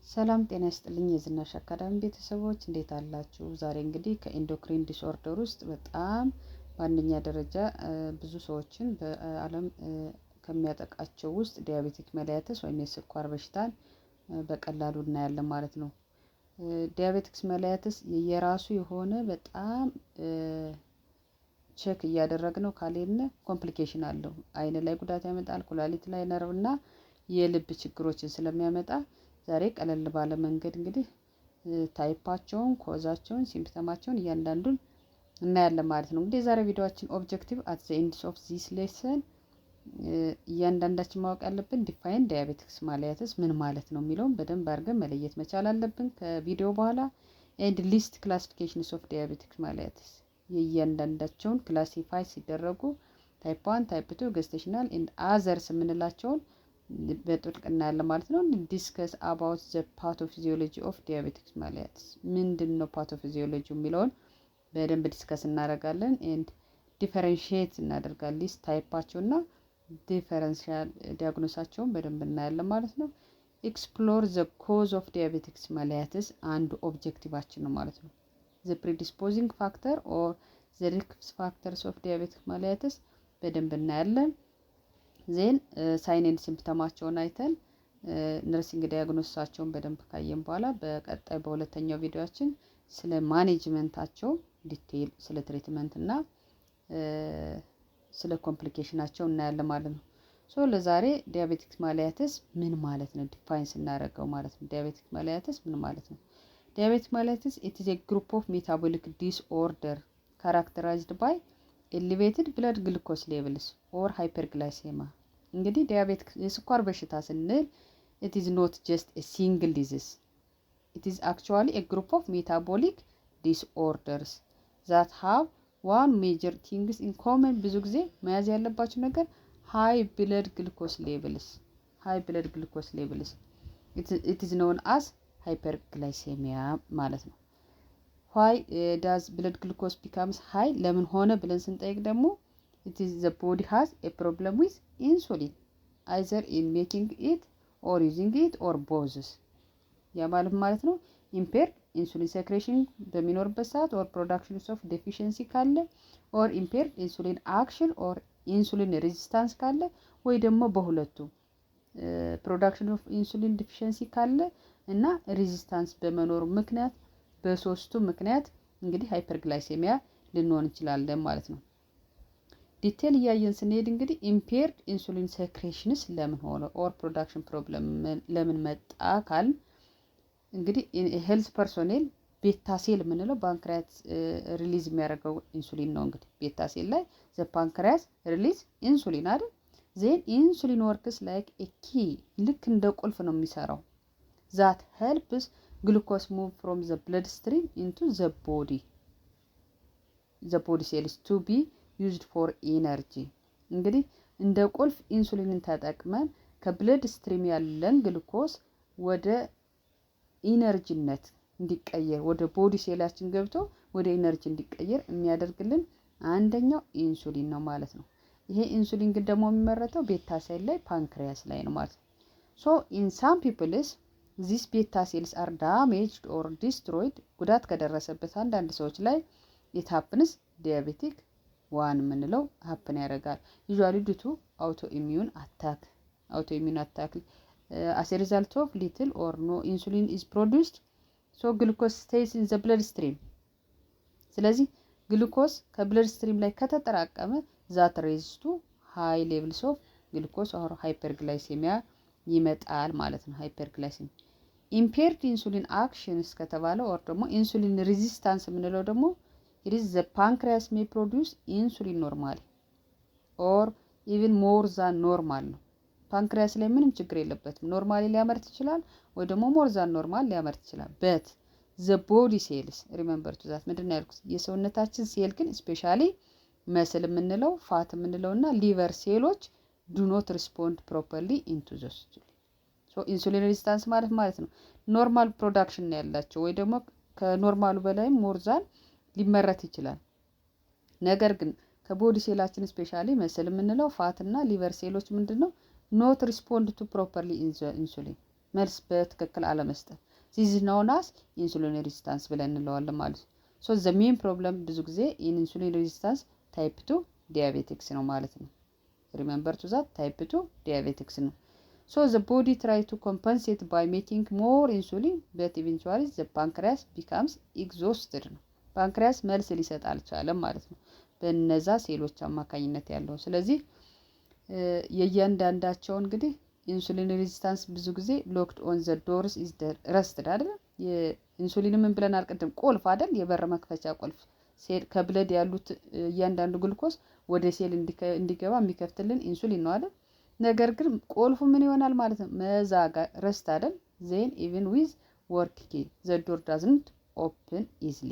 ሰላም ጤና ይስጥልኝ የዝናሽ አካዳሚ ቤተሰቦች እንዴት አላችሁ? ዛሬ እንግዲህ ከኢንዶክሪን ዲስኦርደር ውስጥ በጣም በአንደኛ ደረጃ ብዙ ሰዎችን በዓለም ከሚያጠቃቸው ውስጥ ዲያቤቲክ መላያተስ ወይም የስኳር በሽታን በቀላሉ እናያለን ማለት ነው። ዲያቤቲክስ መላያተስ የራሱ የሆነ በጣም ቼክ እያደረግነው ካልሄድን ኮምፕሊኬሽን አለው። አይን ላይ ጉዳት ያመጣል፣ ኩላሊት ላይ፣ ነርቭ እና የልብ ችግሮችን ስለሚያመጣ ዛሬ ቀለል ባለ መንገድ እንግዲህ ታይፓቸውን፣ ኮዛቸውን፣ ሲምፕተማቸውን እያንዳንዱን እናያለን ማለት ነው። እንግዲህ የዛሬ ቪዲዮአችን ኦብጀክቲቭ አት ዘ ኤንድ ኦፍ ዚስ ሌሰን እያንዳንዳችን ማወቅ ያለብን ዲፋይን ዲያቤቲክስ መላያተስ ምን ማለት ነው የሚለውን በደንብ አድርገን መለየት መቻል አለብን ከቪዲዮ በኋላ። ኤንድ ሊስት ክላሲፊኬሽንስ ኦፍ ዲያቤቲክስ መላያተስ የእያንዳንዳቸውን ክላሲፋይ ሲደረጉ ታይፕ 1፣ ታይፕ 2፣ ገስቴሽናል ኤንድ አዘርስ የምንላቸውን በጥልቅ እናያለን ማለት ነው። ዲስከስ አባውት ዘ ፓቶፊዚዮሎጂ ኦፍ ዲያቤቲክስ መላያተስ ምንድን ነው ፓቶፊዚዮሎጂ የሚለውን በደንብ ዲስከስ እናደርጋለን። ኤንድ ዲፈረንሺየት እናደርጋለን። ሊስት ታይፓቸውና ዲፈረንሻል ዲያግኖሳቸውን በደንብ እናያለን ማለት ነው። ኤክስፕሎር ዘ ኮዝ ኦፍ ዲያቤቲክስ መላያተስ አንዱ ኦብጀክቲቫችን ነው ማለት ነው። ዘ ፕሪዲስፖዚንግ ፋክተር ኦር ዘ ሪስክ ፋክተርስ ኦፍ ዲያቤቲክ መላያተስ በደንብ እናያለን። ዜን ሳይን ኤንድ ሲምፕተማቸውን አይተን ነርሲንግ ዲያግኖሳቸውን በደንብ ካየን በኋላ በቀጣይ በሁለተኛው ቪዲዮአችን ስለ ማኔጅመንታቸው ዲቴይል ስለ ትሪትመንት እና ስለ ኮምፕሊኬሽናቸው እናያለን ማለት ነው። ሶ ለዛሬ ዲያቤቲክስ መላያተስ ምን ማለት ነው ዲፋይን ስናደርገው ማለት ነው። ዲያቤቲክ መላያተስ ምን ማለት ነው? ዲያቤቲክ መላያተስ ኢት ኢዝ ኤ ግሩፕ ኦፍ ሜታቦሊክ ዲስኦርደር ካራክተራይዝድ ባይ ኤሊቬትድ ብለድ ግሉኮስ ሌቭልስ ኦር ሃይፐርግላይሴማ። እንግዲህ ዲያቤቲክ የስኳር በሽታ ስንል ኢት ኢዝ ኖት ጀስት ኤ ሲንግል ዲዚዝ ኢት ኢዝ አክቹዋሊ ኤ ግሩፕ ኦፍ ሜታቦሊክ ዲስኦርደርስ ዛት ሃቭ ዋን ሜጀር ቲንግስ ኢን ኮመን። ብዙ ጊዜ መያዝ ያለባቸው ነገር ሃይ ብለድ ግሉኮስ ሌቭልስ ኢት ኢዝ ኖን አስ ሃይፐርግላይሴሚያ ማለት ነው። ዋይ ዳዝ ብለድ ግሉኮስ ቢካምስ ሃይ ለምን ሆነ ብለን ስንጠይቅ ደግሞ it is the body has a problem with insulin either in making it or using it or both. ያ ማለት ነው impaired insulin secretion በሚኖርበት ሰዓት or production of deficiency ካለ or impaired insulin action or insulin resistance ካለ ወይ ደግሞ በሁለቱ production of insulin deficiency ካለ እና resistance በመኖር ምክንያት በሶስቱ ምክንያት እንግዲህ ሃይፐርግላይሴሚያ ልንሆን እንችላለን ማለት ነው። ዲቴል እያየን ስንሄድ እንግዲህ ኢምፔርድ ኢንሱሊን ሴክሬሽንስ ለምን ሆነ ኦር ፕሮዳክሽን ፕሮብለም ለምን መጣ ካል እንግዲህ ሄልዝ ፐርሶኔል ቤታ ሴል የምንለው ፓንክሪያስ ሪሊዝ የሚያደርገው ኢንሱሊን ነው። እንግዲህ ቤታ ሴል ላይ ዘ ፓንክሪያስ ሪሊዝ ኢንሱሊን አይደል? ዜን ኢንሱሊን ወርክስ ላይክ ኤ ኪ ልክ እንደ ቁልፍ ነው የሚሰራው ዛት ሄልፕስ ግሉኮስ ሙቭ ፍሮም ዘ ብለድ ስትሪም ኢንቱ ዘ ቦዲ ሴልስ ቱ ቢ ዩዝድ ፎር ኢነርጂ። እንግዲህ እንደ ቁልፍ ኢንሱሊንን ተጠቅመን ከብለድ ስትሪም ያለን ግሉኮስ ወደ ኢነርጂነት እንዲቀየር ወደ ቦዲ ሴላችን ገብቶ ወደ ኢነርጂ እንዲቀየር የሚያደርግልን አንደኛው ኢንሱሊን ነው ማለት ነው። ይሄ ኢንሱሊን ግን ደግሞ የሚመረተው ቤታ ሴል ላይ ፓንክሪያስ ላይ ነው ማለት ነው። ሶ ኢን ሳም ፒፕልስ ዚስ ቤታ ሴልስ አር ዳሜጅድ ኦር ዲስትሮይድ ጉዳት ከደረሰበት አንዳንድ ሰዎች ላይ ኢት ሃፕንስ ዲያቤቲክ ዋን የምንለው ሀፕን ያደርጋል። ዩዥዋሊ ዲቱ አውቶ ኢሚዩን አታክ አስ ኤ ሪዛልት ኦፍ ሊትል ኦር ኖ ኢንሱሊን ኢዝ ፕሮዲውስድ ሶ ግሉኮስ ስቴይስ ኢን ዘ ብለድ ስትሪም። ስለዚህ ግሉኮስ ከብለድ ስትሪም ላይ ከተጠራቀመ ዛት ሬይዝስ ቱ ሃይ ሌቭልስ ኦፍ ግሉኮስ ኦር ሃይፐርግላይሴሚያ ይመጣል ማለት ነው። ሃይፐርግላይሴሚያ ኢምፔርድ ኢንሱሊን አክሽንስ ከተባለ ኦር ደግሞ ኢንሱሊን ሬዚስታንስ የምንለው ደግሞ it is the pancreas may produce insulin normally or even more than normal ነው። ፓንክሪያስ ላይ ምንም ችግር የለበትም ኖርማሊ ሊያመርት ይችላል ወይ ደግሞ more than normal ሊያመርት ይችላል። but the body cells remember to that ምንድነው ያልኩት የሰውነታችን ሴል ግን ስፔሻሊ መስል የምንለው ፋት የምንለው እና ሊቨር ሴሎች do not respond properly into the insulin. so insulin resistance ማለት ነው ኖርማል ፕሮዳክሽን ያላቸው ወይ ደግሞ ከኖርማሉ በላይ more than ሊመረት ይችላል። ነገር ግን ከቦዲ ሴላችን ስፔሻሊ መስል የምንለው ፋት እና ሊቨር ሴሎች ምንድነው ኖት ሪስፖንድ ቱ ፕሮፐርሊ ኢንሱሊን መልስ በትክክል አለመስጠት ዚስ ኢዝ ናውን አስ ኢንሱሊን ሬዚስታንስ ብለን እንለዋለን ማለት ነው። ሶ ዘ ሜን ፕሮብለም ብዙ ጊዜ ኢንሱሊን ሬዚስታንስ ታይፕ 2 ዲያቤቲክስ ነው ማለት ነው። ሪሜምበር ቱ ዛት ታይፕ 2 ዲያቤቲክስ ነው። ሶ ዘ ቦዲ ትራይ ቱ ኮምፐንሴት ባይ ሜኪንግ ሞር ኢንሱሊን በት ኢቨንቹዋሊ ዘ ፓንክሪያስ ቢካምስ ኤግዞስትድ ነው። ፓንክሪያስ መልስ ሊሰጥ አልቻለም ማለት ነው በነዛ ሴሎች አማካኝነት ያለው። ስለዚህ የእያንዳንዳቸው እንግዲህ ኢንሱሊን ሬዚስታንስ ብዙ ጊዜ ሎክድ ኦን ዘ ዶርስ ኢዝ ረስትድ አይደል? የኢንሱሊን ምን ብለን አልቀድም? ቁልፍ አይደል? የበር መክፈቻ ቁልፍ ሴል ከብለድ ያሉት እያንዳንዱ ግሉኮስ ወደ ሴል እንዲገባ የሚከፍትልን ኢንሱሊን ነው አይደል? ነገር ግን ቁልፉ ምን ይሆናል ማለት ነው? መዛጋ ረስት አይደል? ዜን ኢቭን ዊዝ ወርክ ኪ ዘ ዶር ዳዝንት ኦፕን ኢዝሊ።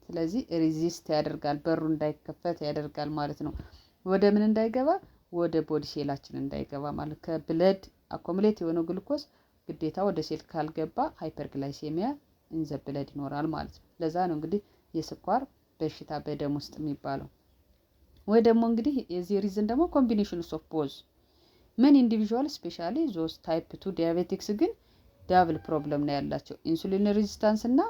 ስለዚህ ሬዚስት ያደርጋል፣ በሩ እንዳይከፈት ያደርጋል ማለት ነው። ወደ ምን እንዳይገባ? ወደ ቦዲ ሴላችን እንዳይገባ ማለት ከብለድ አኮሙሌት የሆነው ግሉኮስ ግዴታ ወደ ሴል ካልገባ ሃይፐርግላይሴሚያ ኢን ዘ ብለድ ይኖራል ማለት ነው። ለዛ ነው እንግዲህ የስኳር በሽታ በደም ውስጥ የሚባለው። ወይ ደግሞ እንግዲህ የዚህ ሪዝን ደግሞ ኮምቢኔሽን ኦፍ ቦዝ ምን ኢንዲቪዥዋል ስፔሻሊ ዞስ ታይፕ 2 ዲያቤቲክስ ግን ዳብል ፕሮብለም ነው ያላቸው። ኢንሱሊን ሬዚስታንስ እና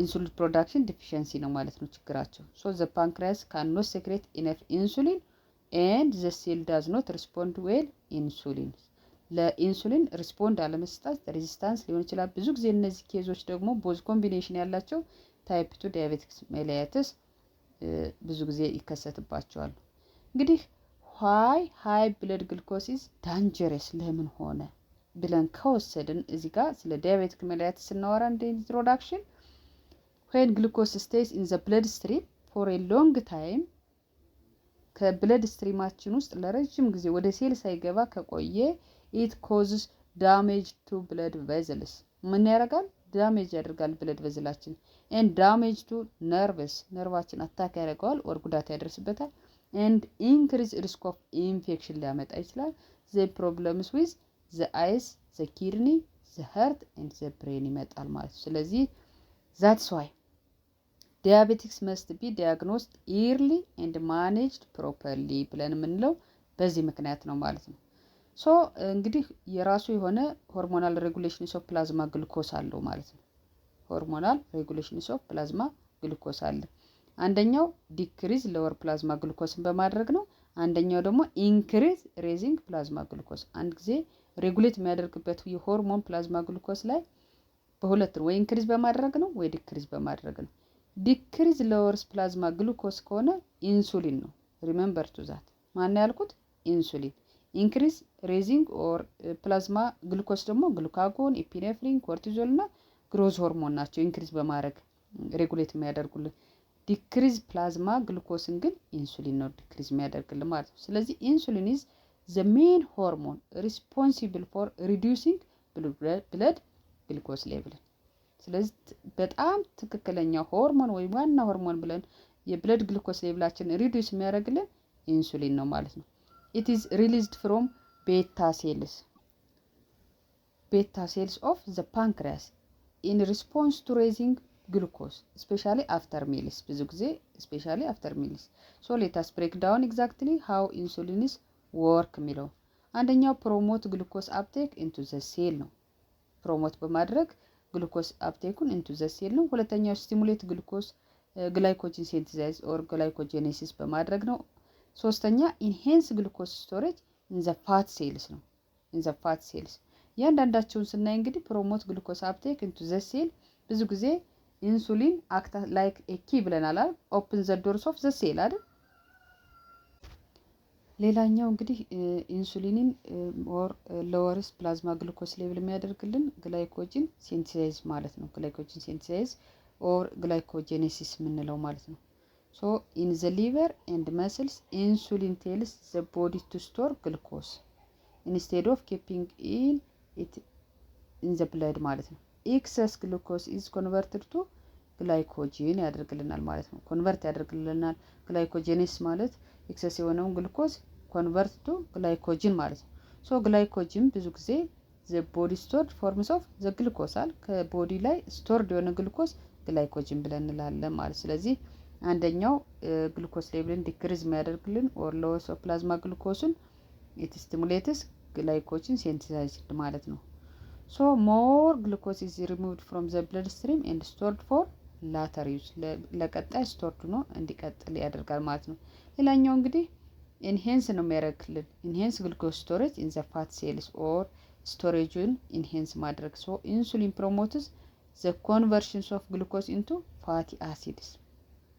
ኢንሱሊን ፕሮዳክሽን ዲፊሽንሲ ነው ማለት ነው ችግራቸው። ሶ ዘ ፓንክሪያስ ካን ኖት ሴክሬት ኢነፍ ኢንሱሊን ኤንድ ዘ ሴል ዳዝ ኖት ሪስፖንድ ዌል ኢንሱሊን። ለኢንሱሊን ሪስፖንድ አለመስጠት ሬዚስታንስ ሊሆን ይችላል። ብዙ ጊዜ እነዚህ ኬዞች ደግሞ ቦዝ ኮምቢኔሽን ያላቸው ታይፕ 2 ዲያቤቲክስ ሜላይተስ ብዙ ጊዜ ይከሰትባቸዋል። እንግዲህ ዋይ ሃይ ብለድ ግሉኮስ ኢዝ ዳንጀረስ ለምን ሆነ ብለን ከወሰድን እዚህ ጋር ስለ ዲያቤቲክ ሜላይተስ ስናወራ እንደ ኢንትሮዳክሽን when glucose stays in the blood stream for a long time ከብለድ ስትሪማችን ውስጥ ለረጅም ጊዜ ወደ ሴል ሳይገባ ከቆየ it causes damage to blood vessels ምን ያደርጋል? ዳሜጅ ያደርጋል ብለድ ቬዝላችን and damage to nerves ነርቫችን አታክ ያደርገዋል ወር ጉዳት ያደርስበታል and increase risk of infection ሊያመጣ ይችላል። the problems with the eyes, the kidney, the heart and the brain ይመጣል ማለት ነው። ስለዚህ that's why diabetics must be diagnosed early and managed properly ብለን የምንለው በዚህ ምክንያት ነው ማለት ነው። ሶ እንግዲህ የራሱ የሆነ ሆርሞናል ሬጉሌሽን ኦፍ ፕላዝማ ግሉኮስ አለው ማለት ነው። ሆርሞናል ሬጉሌሽን ኦፍ ፕላዝማ ግሉኮስ አለ። አንደኛው ዲክሪዝ ሎወር ፕላዝማ ግሉኮስን በማድረግ ነው። አንደኛው ደግሞ ኢንክሪዝ ሬዚንግ ፕላዝማ ግሉኮስ አንድ ጊዜ ሬጉሌት የሚያደርግበት የሆርሞን ፕላዝማ ግሉኮስ ላይ በሁለት ነው። ወይ ኢንክሪዝ በማድረግ ነው ወይ ዲክሪዝ በማድረግ ነው። ዲክሪዝ ሎወርስ ፕላዝማ ግሉኮስ ከሆነ ኢንሱሊን ነው። ሪሜምበር ቱ ዛት ማን ያልኩት? ኢንሱሊን። ኢንክሪዝ ሬዚንግ ኦር ፕላዝማ ግሉኮስ ደግሞ ግሉካጎን፣ ኢፒኔፍሪን፣ ኮርቲዞል እና ግሮዝ ሆርሞን ናቸው ኢንክሪዝ በማድረግ ሬጉሌት የሚያደርጉልን። ዲክሪዝ ፕላዝማ ግሉኮስን ግን ኢንሱሊን ነው ዲክሪዝ የሚያደርግልን ማለት ነው። ስለዚህ ኢንሱሊን ኢዝ ዘ ሜን ሆርሞን ሪስፖንሲብል ፎር ሪዲዩሲንግ ብለድ ግሉኮስ ሌቭል። ስለዚህ በጣም ትክክለኛ ሆርሞን ወይ ዋና ሆርሞን ብለን የብለድ ግሉኮስ ሌቭላችን ሪዲዩስ የሚያደርግልን ኢንሱሊን ነው ማለት ነው። it is released from beta cells of the pancreas in response to raising glucose especially after meals ብዙ ጊዜ especially after meals. so let us break down exactly how insulin is work የሚለው አንደኛው promote glucose uptake into the cell ነው። ፕሮሞት በማድረግ ግሉኮስ አፕቴኩን into the cell ነው። ሁለተኛው stimulate glucose glycogen synthesis or glycogenesis በማድረግ ነው። ሶስተኛ ኢንሄንስ ግሉኮስ ስቶሬጅ ኢን ዘ ፋት ሴልስ ነው። ኢን ዘ ፋት ሴልስ ያንዳንዳቸውን ስናይ እንግዲህ ፕሮሞት ግሉኮስ አፕቴክ ኢንቱ ዘ ሴል ብዙ ጊዜ ኢንሱሊን አክት ላይክ ኤ ኪ ብለናል አይደል? ኦፕን ዘ ዶርስ ኦፍ ዘ ሴል አይደል? ሌላኛው እንግዲህ ኢንሱሊንን ኦር ሎወርስ ፕላዝማ ግሉኮስ ሌቭል የሚያደርግልን ግላይኮጂን ሲንቴሳይዝ ማለት ነው። ግላይኮጂን ሲንቴሳይዝ ኦር ግላይኮጄኔሲስ የምንለው ማለት ነው። So in the liver and muscles, insulin tells the body to store glucose instead of keeping it in the blood ማለት ነው። excess glucose is converted to glycogen ያደርግልናል ማለት ነው። ኮንቨርት ያደርግልናል። ግላይኮጄኔሲስ ማለት ኤክሰስ የሆነውን ግሉኮስ ኮንቨርት ቱ ግላይኮጂን ማለት ነው። ሶ ግላይኮጂን ብዙ ጊዜ the body stored forms of the glucose አለ ከቦዲ ላይ ስቶርድ የሆነ ግሉኮስ ግላይኮጂን ብለን እንላለን ማለት። ስለዚህ አንደኛው ግሉኮስ ሌቭልን ዲክሪዝ የሚያደርግልን ኦር ሎስ ኦፍ ፕላዝማ ግሉኮስን ኢት ስቲሙሌትስ ግላይኮጂን ሲንቴሳይዝድ ማለት ነው። ሶ ሞር ግሉኮስ ኢዝ ሪሙቭድ ፍሮም ዘ ብለድ ስትሪም ኤንድ ስቶርድ ፎር ላተር ዩዝ ለቀጣይ ስቶርድ ሆኖ እንዲቀጥል ያደርጋል ማለት ነው። ሌላኛው እንግዲህ ኢንሄንስ ነው የሚያደርግልን ኢንሄንስ ግሉኮስ ስቶሬጅ ኢን ዘ ፋት ሴልስ ኦር ስቶሬጁን ኢንሄንስ ማድረግ። ሶ ኢንሱሊን ፕሮሞትስ ዘ ኮንቨርሽንስ ኦፍ ግሉኮስ ኢንቱ ፋቲ አሲድስ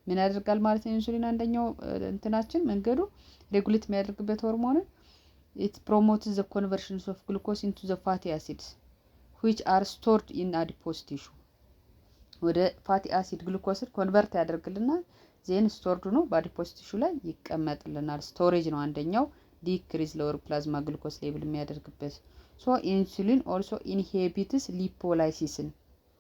ምን ያደርጋል ማለት ነው። ኢንሱሊን አንደኛው እንትናችን መንገዱ ሬጉሌት የሚያደርግበት ሆርሞንን ኢት ፕሮሞትስ ዘ ኮንቨርሽንስ ኦፍ ግሉኮስ ኢንቱ ዘ ፋቲ አሲድስ which are stored in adipose tissue ወደ ፋቲ አሲድ ግሉኮስን ኮንቨርት ያደርግልናል። ዜን ስቶርድ ነው በአዲፖስ ቲሹ ላይ ይቀመጥልናል። ስቶሬጅ ነው አንደኛው ዲክሪዝ ሎወር ፕላዝማ ግሉኮስ ሌቭል የሚያደርግበት። ሶ ኢንሱሊን ኦልሶ ኢንሂቢትስ ሊፖላይሲስን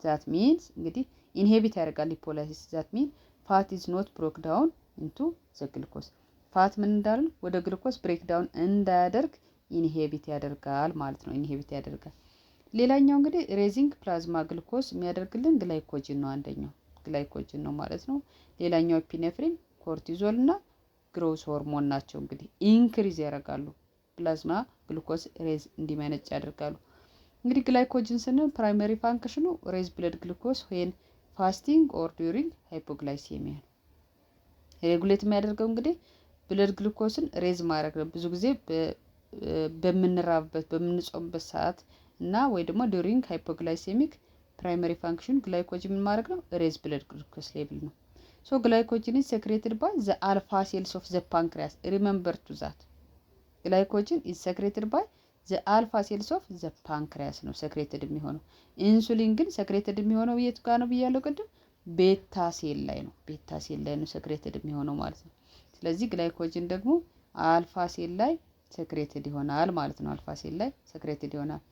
ዛት ሚንስ እንግዲህ ኢንሂቢት ያደርጋል ሊፖላይሲስ ዛት ሚን ፋት ኢዝ ኖት ብሮክ ዳውን ኢንቱ ዘ ግሉኮስ ፋት ምን እንዳልን ወደ ግሉኮስ ብሬክ ዳውን እንዳያደርግ ኢንሂቢት ያደርጋል ማለት ነው። ኢንሂቢት ያደርጋል። ሌላኛው እንግዲህ ሬዚንግ ፕላዝማ ግሉኮስ የሚያደርግልን ግላይኮጅን ነው። አንደኛው ግላይኮጅን ነው ማለት ነው። ሌላኛው ኢፒኔፍሪን፣ ኮርቲዞል እና ግሮስ ሆርሞን ናቸው። እንግዲህ ኢንክሪዝ ያደርጋሉ ፕላዝማ ግሉኮስ ሬዝ እንዲመነጭ ያደርጋሉ። እንግዲህ ግላይኮጅን ስንል ፕራይመሪ ፋንክሽኑ ሬዝ ብለድ ግሉኮስ ዌን ፋስቲንግ ኦር ዱሪንግ ሃይፖግላይሴሚያ ነው። ሬጉሌት የሚያደርገው እንግዲህ ብለድ ግሉኮስን ሬዝ ማድረግ ነው። ብዙ ጊዜ በምንራብበት በምንጾምበት ሰዓት እና ወይ ደግሞ ዱሪንግ ሃይፖግላይሴሚክ ፕራይመሪ ፋንክሽን ግላይኮጅን ምን ማድረግ ነው ሬዝ ብለድ ግሉኮስ ሌቭል ነው። ሶ ግላይኮጅን ኢዝ ሴክሬትድ ባይ ዘ አልፋ ሴልስ ኦፍ ዘ ፓንክሪያስ ሪሜምበር ቱ ዛት ግላይኮጅን ኢዝ ሴክሬትድ ባይ ዘ አልፋ ሴልስ ኦፍ ዘ ፓንክሪያስ ነው ሴክሬትድ የሚሆነው። ኢንሱሊን ግን ሴክሬትድ የሚሆነው የት ጋር ነው ብያለሁ ቅድም ቤታ ሴል ላይ ነው። ቤታ ሴል ላይ ነው ሴክሬትድ የሚሆነው ማለት ነው። ስለዚህ ግላይኮጅን ደግሞ አልፋ ሴል ላይ ሴክሬትድ ይሆናል ማለት ነው። አልፋ ሴል ላይ ሴክሬትድ ይሆናል።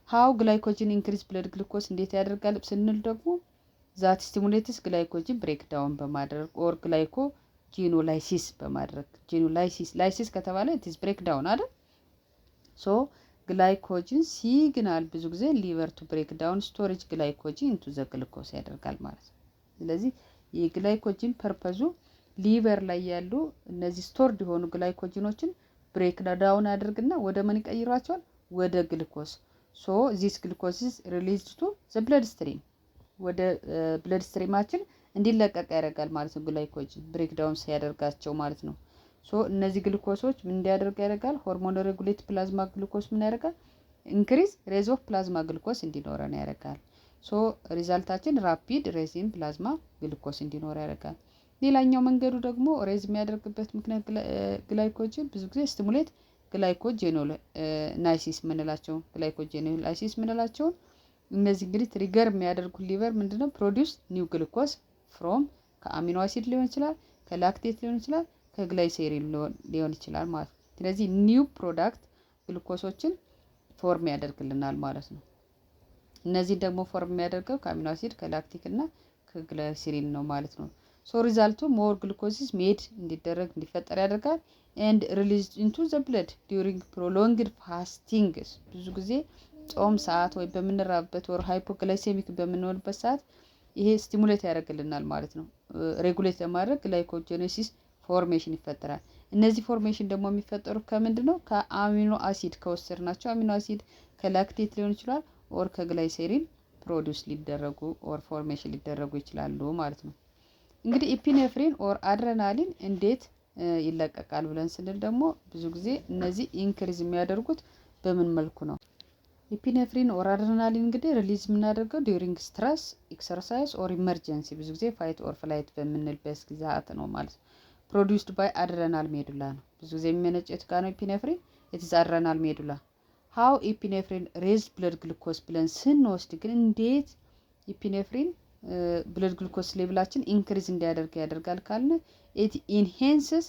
ሃው ግላይኮጅን ኢንክሪዝ ብለድ ግሉኮስ እንዴት ያደርጋል ስንል ደግሞ ዛት ስቲሙሌትስ ግላይኮጅን ብሬክ ዳውን በማድረግ ኦር ግላይኮጂኖላይሲስ በማድረግ ጂኖላይሲስ ከተባለ ኢትስ ብሬክ ዳውን አይደል። ሶ ግላይኮጅን ሲግናል ብዙ ጊዜ ሊቨር ቱ ብሬክ ዳውን ስቶሬጅ ግላይኮጅን ኢንቱ ዘ ግሉኮስ ያደርጋል ማለት ነው። ስለዚህ የግላይኮጅን ፐርፐዙ ሊቨር ላይ ያሉ እነዚህ ስቶርድ የሆኑ ግላይኮጅኖችን ብሬክ ዳውን ያደርግና ወደ ምን ይቀይሯቸዋል ወደ ግሉኮስ። ሶ ዚስ ግሉኮስ ኢዝ ሪሊዝድ ቱ ዘ ብለድ ስትሪም ወደ ብለድ ስትሪማችን እንዲለቀቅ ያደርጋል ማለት ነው። ግላይኮጅን ብሬክ ዳውን ሲያደርጋቸው ማለት ነው። ሶ እነዚህ ግሉኮሶች ምን እንዲያደርግ ያደርጋል ሆርሞን ሬጉሌት ፕላዝማ ግሉኮስ ምን ያደርጋል ኢንክሪዝ ሬዝ ኦፍ ፕላዝማ ግሉኮስ እንዲኖረን ያደርጋል። ሶ ሪዛልታችን ራፒድ ሬዚን ፕላዝማ ግሉኮስ እንዲኖር ያደርጋል። ሌላኛው መንገዱ ደግሞ ሬዝ የሚያደርግበት ምክንያት ግላይኮጅን ብዙ ጊዜ ስቲሙሌት ግላይኮጄኖላይሲስ ምንላቸው እነዚህ እንግዲህ ትሪገር የሚያደርጉት ሊቨር ምንድነው ፕሮዲውስ ኒው ግሉኮስ ፍሮም ከአሚኖ አሲድ ሊሆን ይችላል ከላክቴት ሊሆን ይችላል ከግላይሴሪን ሊሆን ይችላል ማለት ነው። ስለዚህ ኒው ፕሮዳክት ግሉኮሶችን ፎርም ያደርግልናል ማለት ነው። እነዚህ ደግሞ ፎርም የሚያደርገው ከአሚኖ አሲድ ከላክቲክ እና ከግላይሴሪን ነው ማለት ነው። ሶ ሪዛልቱ ሞር ግሉኮሲስ ሜድ እንዲደረግ እንዲፈጠር ያደርጋል ኤንድ ሪሊዝድ ኢንቱ ዘ ብለድ ዲዩሪንግ ፕሮሎንግድ ፋስቲንግስ ብዙ ጊዜ ጾም ሰዓት ወይ በምንራብበት ወር ሃይፖግላይሴሚክ በምንሆንበት ሰዓት ይሄ ስቲሙሌት ያደርግልናል ማለት ነው። ሬጉሌት ለማድረግ ግላይኮጄኔሲስ ፎርሜሽን ይፈጠራል። እነዚህ ፎርሜሽን ደግሞ የሚፈጠሩ ከምንድነው ከአሚኖ አሲድ ከወሰድናቸው አሚኖ አሲድ ከላክቴት ሊሆን ይችላል ኦር ከግላይሴሪን ፕሮዲውስ ሊደረጉ ኦር ፎርሜሽን ሊደረጉ ይችላሉ ማለት ነው። እንግዲህ ኢፒኔፍሪን ኦር አድሬናሊን እንዴት ይለቀቃል ብለን ስንል ደግሞ ብዙ ጊዜ እነዚህ ኢንክሪዝ የሚያደርጉት በምን መልኩ ነው? ኢፒኔፍሪን ኦር አድሬናሊን እንግዲህ ሪሊዝ የምናደርገው ዲዩሪንግ ስትረስ ኤክሰርሳይዝ ኦር ኢመርጀንሲ ብዙ ጊዜ ፋይት ኦር ፍላይት በምንልበት ጊዜያት ነው ማለት ነው። ፕሮዲውስድ ባይ አድሬናል ሜዱላ ነው። ብዙ ጊዜ የሚመነጨው የት ጋር ነው? ኢፒኔፍሪን ኢትስ አድሬናል ሜዱላ። ሃው ኢፒኔፍሪን ሬዝ ብለድ ግሉኮስ ብለን ስንወስድ ግን እንዴት ኢፒኔፍሪን ብለድ ግሉኮስ ሌቭላችን ኢንክሪዝ እንዲያደርግ ያደርጋል ካልን ኢት ኢንሄንስስ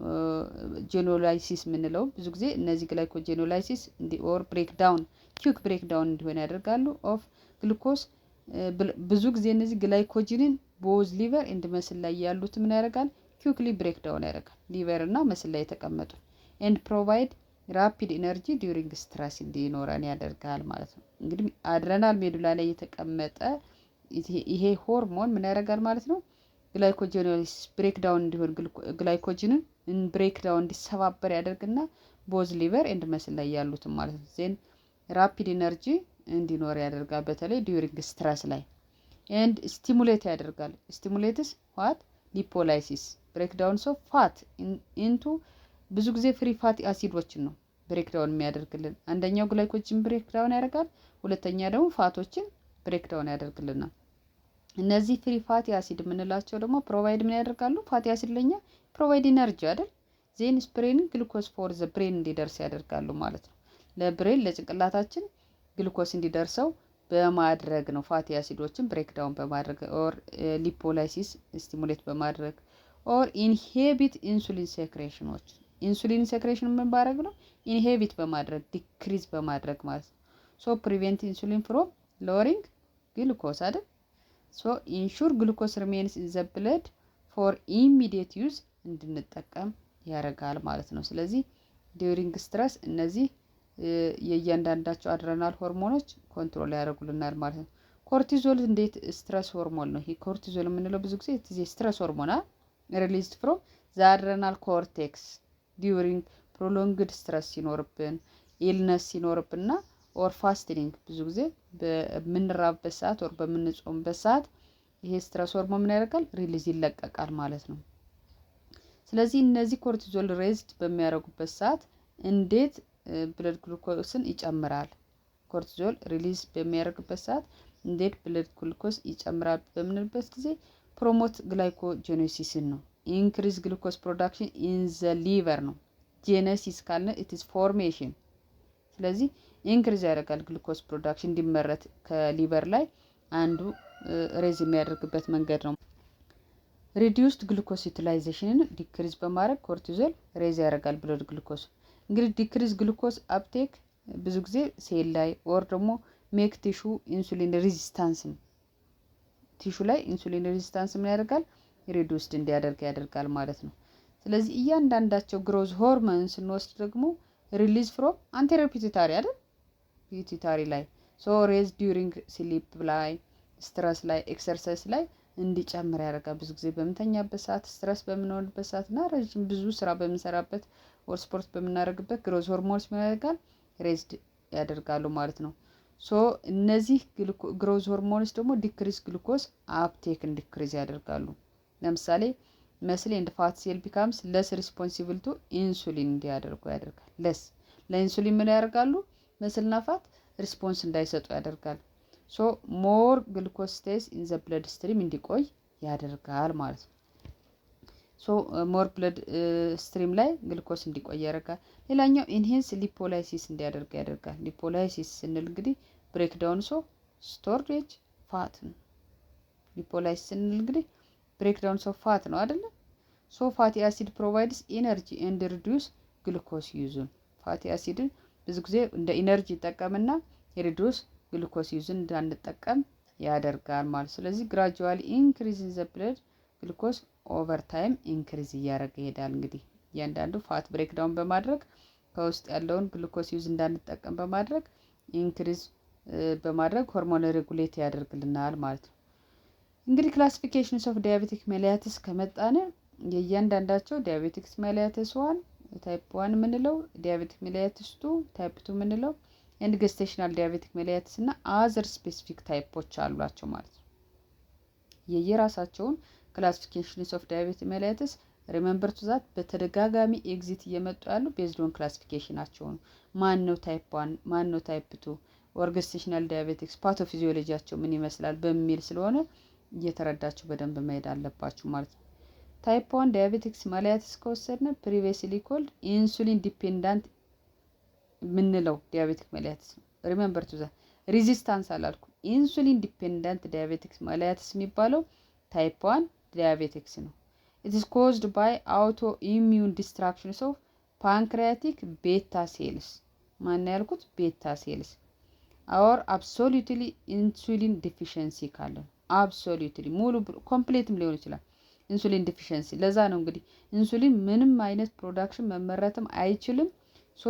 ግላይኮጄኖላይሲስ የምንለው ብዙ ጊዜ እነዚህ ግላይኮጄኖላይሲስ ኦር ብሬክ ዳውን ኪክ ብሬክ ዳውን እንዲሆን ያደርጋሉ ኦፍ ግሉኮስ። ብዙ ጊዜ እነዚህ ግላይኮጂንን ቦዝ ሊቨር ኤንድ መስል ላይ ያሉት ምን ያደርጋል ኪክሊ ብሬክ ዳውን ያደርጋል ሊቨር እና መስል ላይ የተቀመጡ ኤንድ ፕሮቫይድ ራፒድ ኢነርጂ ዲዩሪንግ ስትረስ እንዲኖረን ያደርጋል ማለት ነው። እንግዲህ አድሬናል ሜዱላ ላይ የተቀመጠ ይሄ ሆርሞን ምን ያደርጋል ማለት ነው ግላይኮጄኖላይሲስ ብሬክ ዳውን እንዲሆን ግላይኮጂንን ብሬክ ዳውን እንዲሰባበር ያደርግና ቦዝ ሊቨር ኤንድ መስል ላይ ያሉትን ማለት ነው ዜን ራፒድ ኢነርጂ እንዲኖር ያደርጋል፣ በተለይ ዲዩሪንግ ስትረስ ላይ። ኤንድ ስቲሙሌት ያደርጋል። ስቲሙሌትስ ዋት ሊፖላይሲስ ብሬክዳውን ኦፍ ፋት ኢንቱ ብዙ ጊዜ ፍሪ ፋቲ አሲዶችን ነው ብሬክዳውን የሚያደርግልን። አንደኛው ግላይኮጅን ብሬክዳውን ያደርጋል፣ ሁለተኛ ደግሞ ፋቶችን ብሬክዳውን ያደርግልናል። እነዚህ ፍሪ ፋቲ አሲድ የምንላቸው ደግሞ ፕሮቫይድ ምን ያደርጋሉ? ፋቲ አሲድ ለኛ ፕሮቫይድ ኢነርጂ አይደል? ዜን ስፕሬን ግሉኮስ ፎር ዘ ብሬን እንዲደርስ ያደርጋሉ ማለት ነው። ለብሬን ለጭንቅላታችን ግሉኮስ እንዲደርሰው በማድረግ ነው። ፋቲ አሲዶችን ብሬክዳውን በማድረግ ኦር ሊፖላይሲስ ስቲሙሌት በማድረግ ኦር ኢንሂቢት ኢንሱሊን ሴክሬሽኖች። ኢንሱሊን ሴክሬሽን ምን ባረግ ነው? ኢንሂቢት በማድረግ ዲክሪዝ በማድረግ ማለት ነው። ሶ ፕሪቬንት ኢንሱሊን ፍሮም ሎወሪንግ ግሉኮስ አይደል? ሶ ኢንሹር ግሉኮስ ሪሜንስ ኢን ዘ ብለድ ፎር ኢሚዲየት ዩዝ እንድንጠቀም ያደርጋል ማለት ነው። ስለዚህ ዲዩሪንግ ስትረስ እነዚህ የእያንዳንዳቸው አድረናል ሆርሞኖች ኮንትሮል ያደርጉልናል ማለት ነው። ኮርቲዞል እንዴት ስትረስ ሆርሞን ነው። ይሄ ኮርቲዞል የምንለው ብዙ ጊዜ ስትረስ ሆርሞን ሪሊዝድ ፍሮም ዘ አድረናል ኮርቴክስ ዲዩሪንግ ፕሮሎንግድ ስትረስ ሲኖርብን፣ ኢልነስ ሲኖርብንና ኦር ፋስቲንግ ብዙ ጊዜ በምንራብበት ሰዓት ኦር በምንጾምበት ሰዓት ይሄ ስትረስ ሆርሞን ምን ያደርጋል? ሪሊዝ ይለቀቃል ማለት ነው። ስለዚህ እነዚህ ኮርቲዞል ሬዝድ በሚያደርጉበት ሰዓት እንዴት ብለድ ግሉኮስን ይጨምራል? ኮርቲዞል ሪሊዝ በሚያደርግበት ሰዓት እንዴት ብለድ ግሉኮስ ይጨምራል በምንልበት ጊዜ ፕሮሞት ግላይኮጄኔሲስን ነው። ኢንክሪዝ ግሉኮስ ፕሮዳክሽን ኢን ዘ ሊቨር ነው። ጄኔሲስ ካልን ኢትስ ፎርሜሽን። ስለዚህ ኢንክሪዝ ያደርጋል ግሉኮስ ፕሮዳክሽን እንዲመረት ከሊቨር ላይ አንዱ ሬዝ የሚያደርግበት መንገድ ነው። ሪዲዩስድ ግሉኮስ ዩቲላይዜሽንን ዲክሪዝ በማድረግ ኮርቲዞል ሬዝ ያደርጋል ብለድ ግሉኮስ። እንግዲህ ዲክሪዝ ግሉኮስ አፕቴክ ብዙ ጊዜ ሴል ላይ ኦር ደግሞ ሜክ ቲሹ ኢንሱሊን ሬዚስታንስ ቲሹ ላይ ኢንሱሊን ሬዚስታንስ ምን ያደርጋል? ሪዲዩስድ እንዲያደርግ ያደርጋል ማለት ነው። ስለዚህ እያንዳንዳቸው ግሮዝ ሆርሞን ስንወስድ ደግሞ ሪሊዝ ፍሮም አንቴሪየር ፒቱታሪ አይደል? ፒቱታሪ ላይ ሶ ሬዝ ዲዩሪንግ ስሊፕ ላይ፣ ስትረስ ላይ፣ ኤክሰርሳይዝ ላይ እንዲጨምር ያደርጋል። ብዙ ጊዜ በምንተኛበት ሰዓት፣ ስትረስ በምንሆንበት ሰዓት እና ረጅም ብዙ ስራ በምንሰራበት ወር ስፖርት በምናደርግበት ግሮዝ ሆርሞንስ ምን ያደርጋል? ሬዝድ ያደርጋሉ ማለት ነው። ሶ እነዚህ ግሮዝ ሆርሞንስ ደግሞ ዲክሪዝ ግሉኮስ አፕቴክን ዲክሪዝ ያደርጋሉ። ለምሳሌ መስል ኤንድ ፋት ሴል ቢካምስ ለስ ሪስፖንሲብል ቱ ኢንሱሊን እንዲያደርጉ ያደርጋል። ለስ ለኢንሱሊን ምን ያደርጋሉ? መስልና ፋት ሪስፖንስ እንዳይሰጡ ያደርጋል። ሶ ሞር ግሉኮስ ስቴይስ ኢን ዘ ብለድ ስትሪም እንዲቆይ ያደርጋል ማለት ነው። ሶ ሞር ብለድ ስትሪም ላይ ግሉኮስ እንዲቆይ ያደርጋል። ሌላኛው ኢንሄንስ ሊፖላይሲስ እንዲያደርግ ያደርጋል። ሊፖላይሲስ ስንል እንግዲህ ብሬክዳውን ሶ ስቶሬጅ ፋት ነው። ሊፖላይሲስ ስንል እንግዲህ ብሬክዳውን ሶ ፋት ነው አይደለ? ሶ ፋቲ አሲድ ፕሮቫይድስ ኢነርጂ ኤንድ ሪዲዩስ ግሉኮስ ዩዝን። ፋቲ አሲድን ብዙ ጊዜ እንደ ኢነርጂ ይጠቀምና የሪዲዩስ ግሉኮስ ዩዝን እንዳንጠቀም ያደርጋል ማለት። ስለዚህ ግራጁዋሊ ኢንክሪዝ ኢን ዘ ብለድ ግሉኮስ ኦቨር ታይም ኢንክሪዝ እያደረገ ይሄዳል። እንግዲህ እያንዳንዱ ፋት ብሬክዳውን በማድረግ ከውስጥ ያለውን ግሉኮስ ዩዝ እንዳንጠቀም በማድረግ ኢንክሪዝ በማድረግ ሆርሞን ሬጉሌት ያደርግልናል ማለት ነው። እንግዲህ ክላሲፊኬሽንስ ኦፍ ዲያቤቲክ ሜሊያትስ ከመጣነ የእያንዳንዳቸው ዲያቤቲክስ ሜሊያትስ ዋን ታይፕ 1 የምንለው፣ ዲያቤቲክ ሜሊያትስ 2 ታይፕ 2 የምንለው ኤንድ ገስቴሽናል ዲያቤቲክ ሜሊያትስ እና አዘር ስፔሲፊክ ታይፖች አሏቸው ማለት ነው። የየራሳቸውን ክላሲፊኬሽንስ ኦፍ ዲያቤቲክ ሜሊያትስ ሪሜምበር ቱ ዛት በተደጋጋሚ ኤግዚት እየመጡ ያሉ ቤዝድ ኦን ክላሲፊኬሽናቸው ነው። ማን ነው ታይፕ 1 ማን ነው ታይፕ 2 ኦር ገስቴሽናል ዲያቤቲክስ ፓቶፊዚዮሎጂያቸው ምን ይመስላል በሚል ስለሆነ እየተረዳችሁ በደንብ መሄድ አለባችሁ ማለት ነው። ታይፕ 1 ዲያቤቲክስ ሜሊያትስ ከወሰድን ፕሪቪየስሊ ኮልድ ኢንሱሊን ዲፔንዳንት ምንለው ዲያቤቲክ ሜሊያትስ ነው። ሪሜምበር ቱ ዛት ሬዚስታንስ አላልኩም። ኢንሱሊን ዲፔንዳንት ዲያቤቲክስ ሜሊያትስ የሚባለው ታይፕ 1 ዲያቤቲክስ ነው። it is caused by autoimmune destructions of pancreatic beta cells ማን ያልኩት ቤታ ሴልስ or absolutely insulin deficiency ካለ absolutely ሙሉ ኮምፕሊትም ሊሆን ይችላል ኢንሱሊን ዲፊሸንሲ። ለዛ ነው እንግዲህ ኢንሱሊን ምንም አይነት ፕሮዳክሽን መመረትም አይችልም።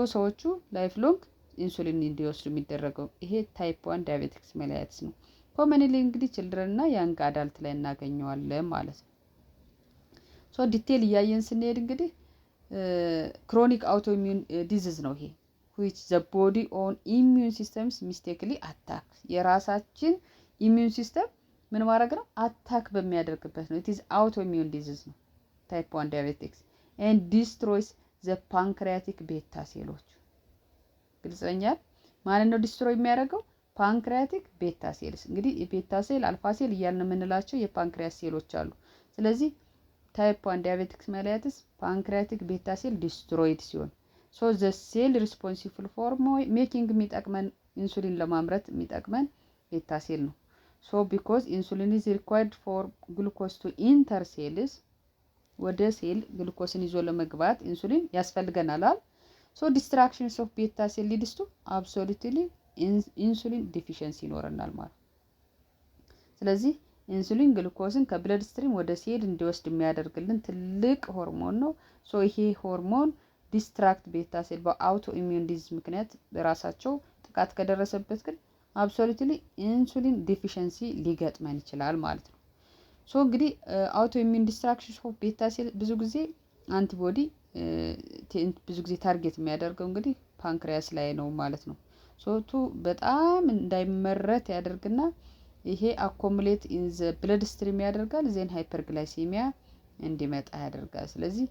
ሰዎቹ ላይፍ ሎንግ ኢንሱሊን እንዲወስዱ የሚደረገው ይሄ ታይፕ 1 ዳያቤቲክስ ሜሊያትስ ነው። ኮመንሊ እንግዲህ ችልድረን እና ያንግ አዳልት ላይ እናገኘዋለን ማለት ነው። ዲቴል እያየን ስንሄድ እንግዲህ ክሮኒክ አውቶኢሚዩን ዲዚዝ ነው ይሄ። which the body own immune systems mistakenly attack የራሳችን immune system ምን ማድረግ ነው አታክ በሚያደርግበት ነው it is autoimmune disease ነው type 1 diabetics and destroys the pancreatic beta cells ግልጽኛል ማለት ነው ዲስትሮይ የሚያደርገው ፓንክሪያቲክ ቤታ ሴልስ እንግዲህ የቤታ ሴል አልፋ ሴል እያልን የምንላቸው የፓንክሪያስ ሴሎች አሉ ስለዚህ ታይፕ 1 ዳያቤቲክስ mellitus pancreatic beta cell destroyed ሲሆን so the cell responsible for making የሚጠቅመን ኢንሱሊን ለማምረት የሚጠቅመን ቤታ ሴል ነው so because insulin is required for glucose to enter cells ወደ ሴል ግሉኮስን ይዞ ለመግባት ኢንሱሊን ያስፈልገናል so distractions of beta cell leads to absolutely insulin deficiency ይኖረናል ማለት ስለዚህ ኢንሱሊን ግሉኮስን ከብለድ ስትሪም ወደ ሴል እንዲወስድ የሚያደርግልን ትልቅ ሆርሞን ነው ሶ ይሄ ሆርሞን ዲስትራክት ቤታ ሴል በአውቶ ኢሚዩን ዲዚዝ ምክንያት በራሳቸው ጥቃት ከደረሰበት ግን አብሶሉትሊ ኢንሱሊን ዲፊሸንሲ ሊገጥመን ይችላል ማለት ነው ሶ እንግዲህ አውቶ ኢሚዩን ዲስትራክሽንስ ኦፍ ቤታ ሴል ብዙ ጊዜ አንቲቦዲ ብዙ ጊዜ ታርጌት የሚያደርገው እንግዲህ ፓንክሪያስ ላይ ነው ማለት ነው ሶ ቱ በጣም እንዳይመረት ያደርግና ይሄ አኮሙሌት ኢን ዘ ብለድ ስትሪም ያደርጋል ዜን ሃይፐርግላይሲሚያ እንዲመጣ ያደርጋል ስለዚህ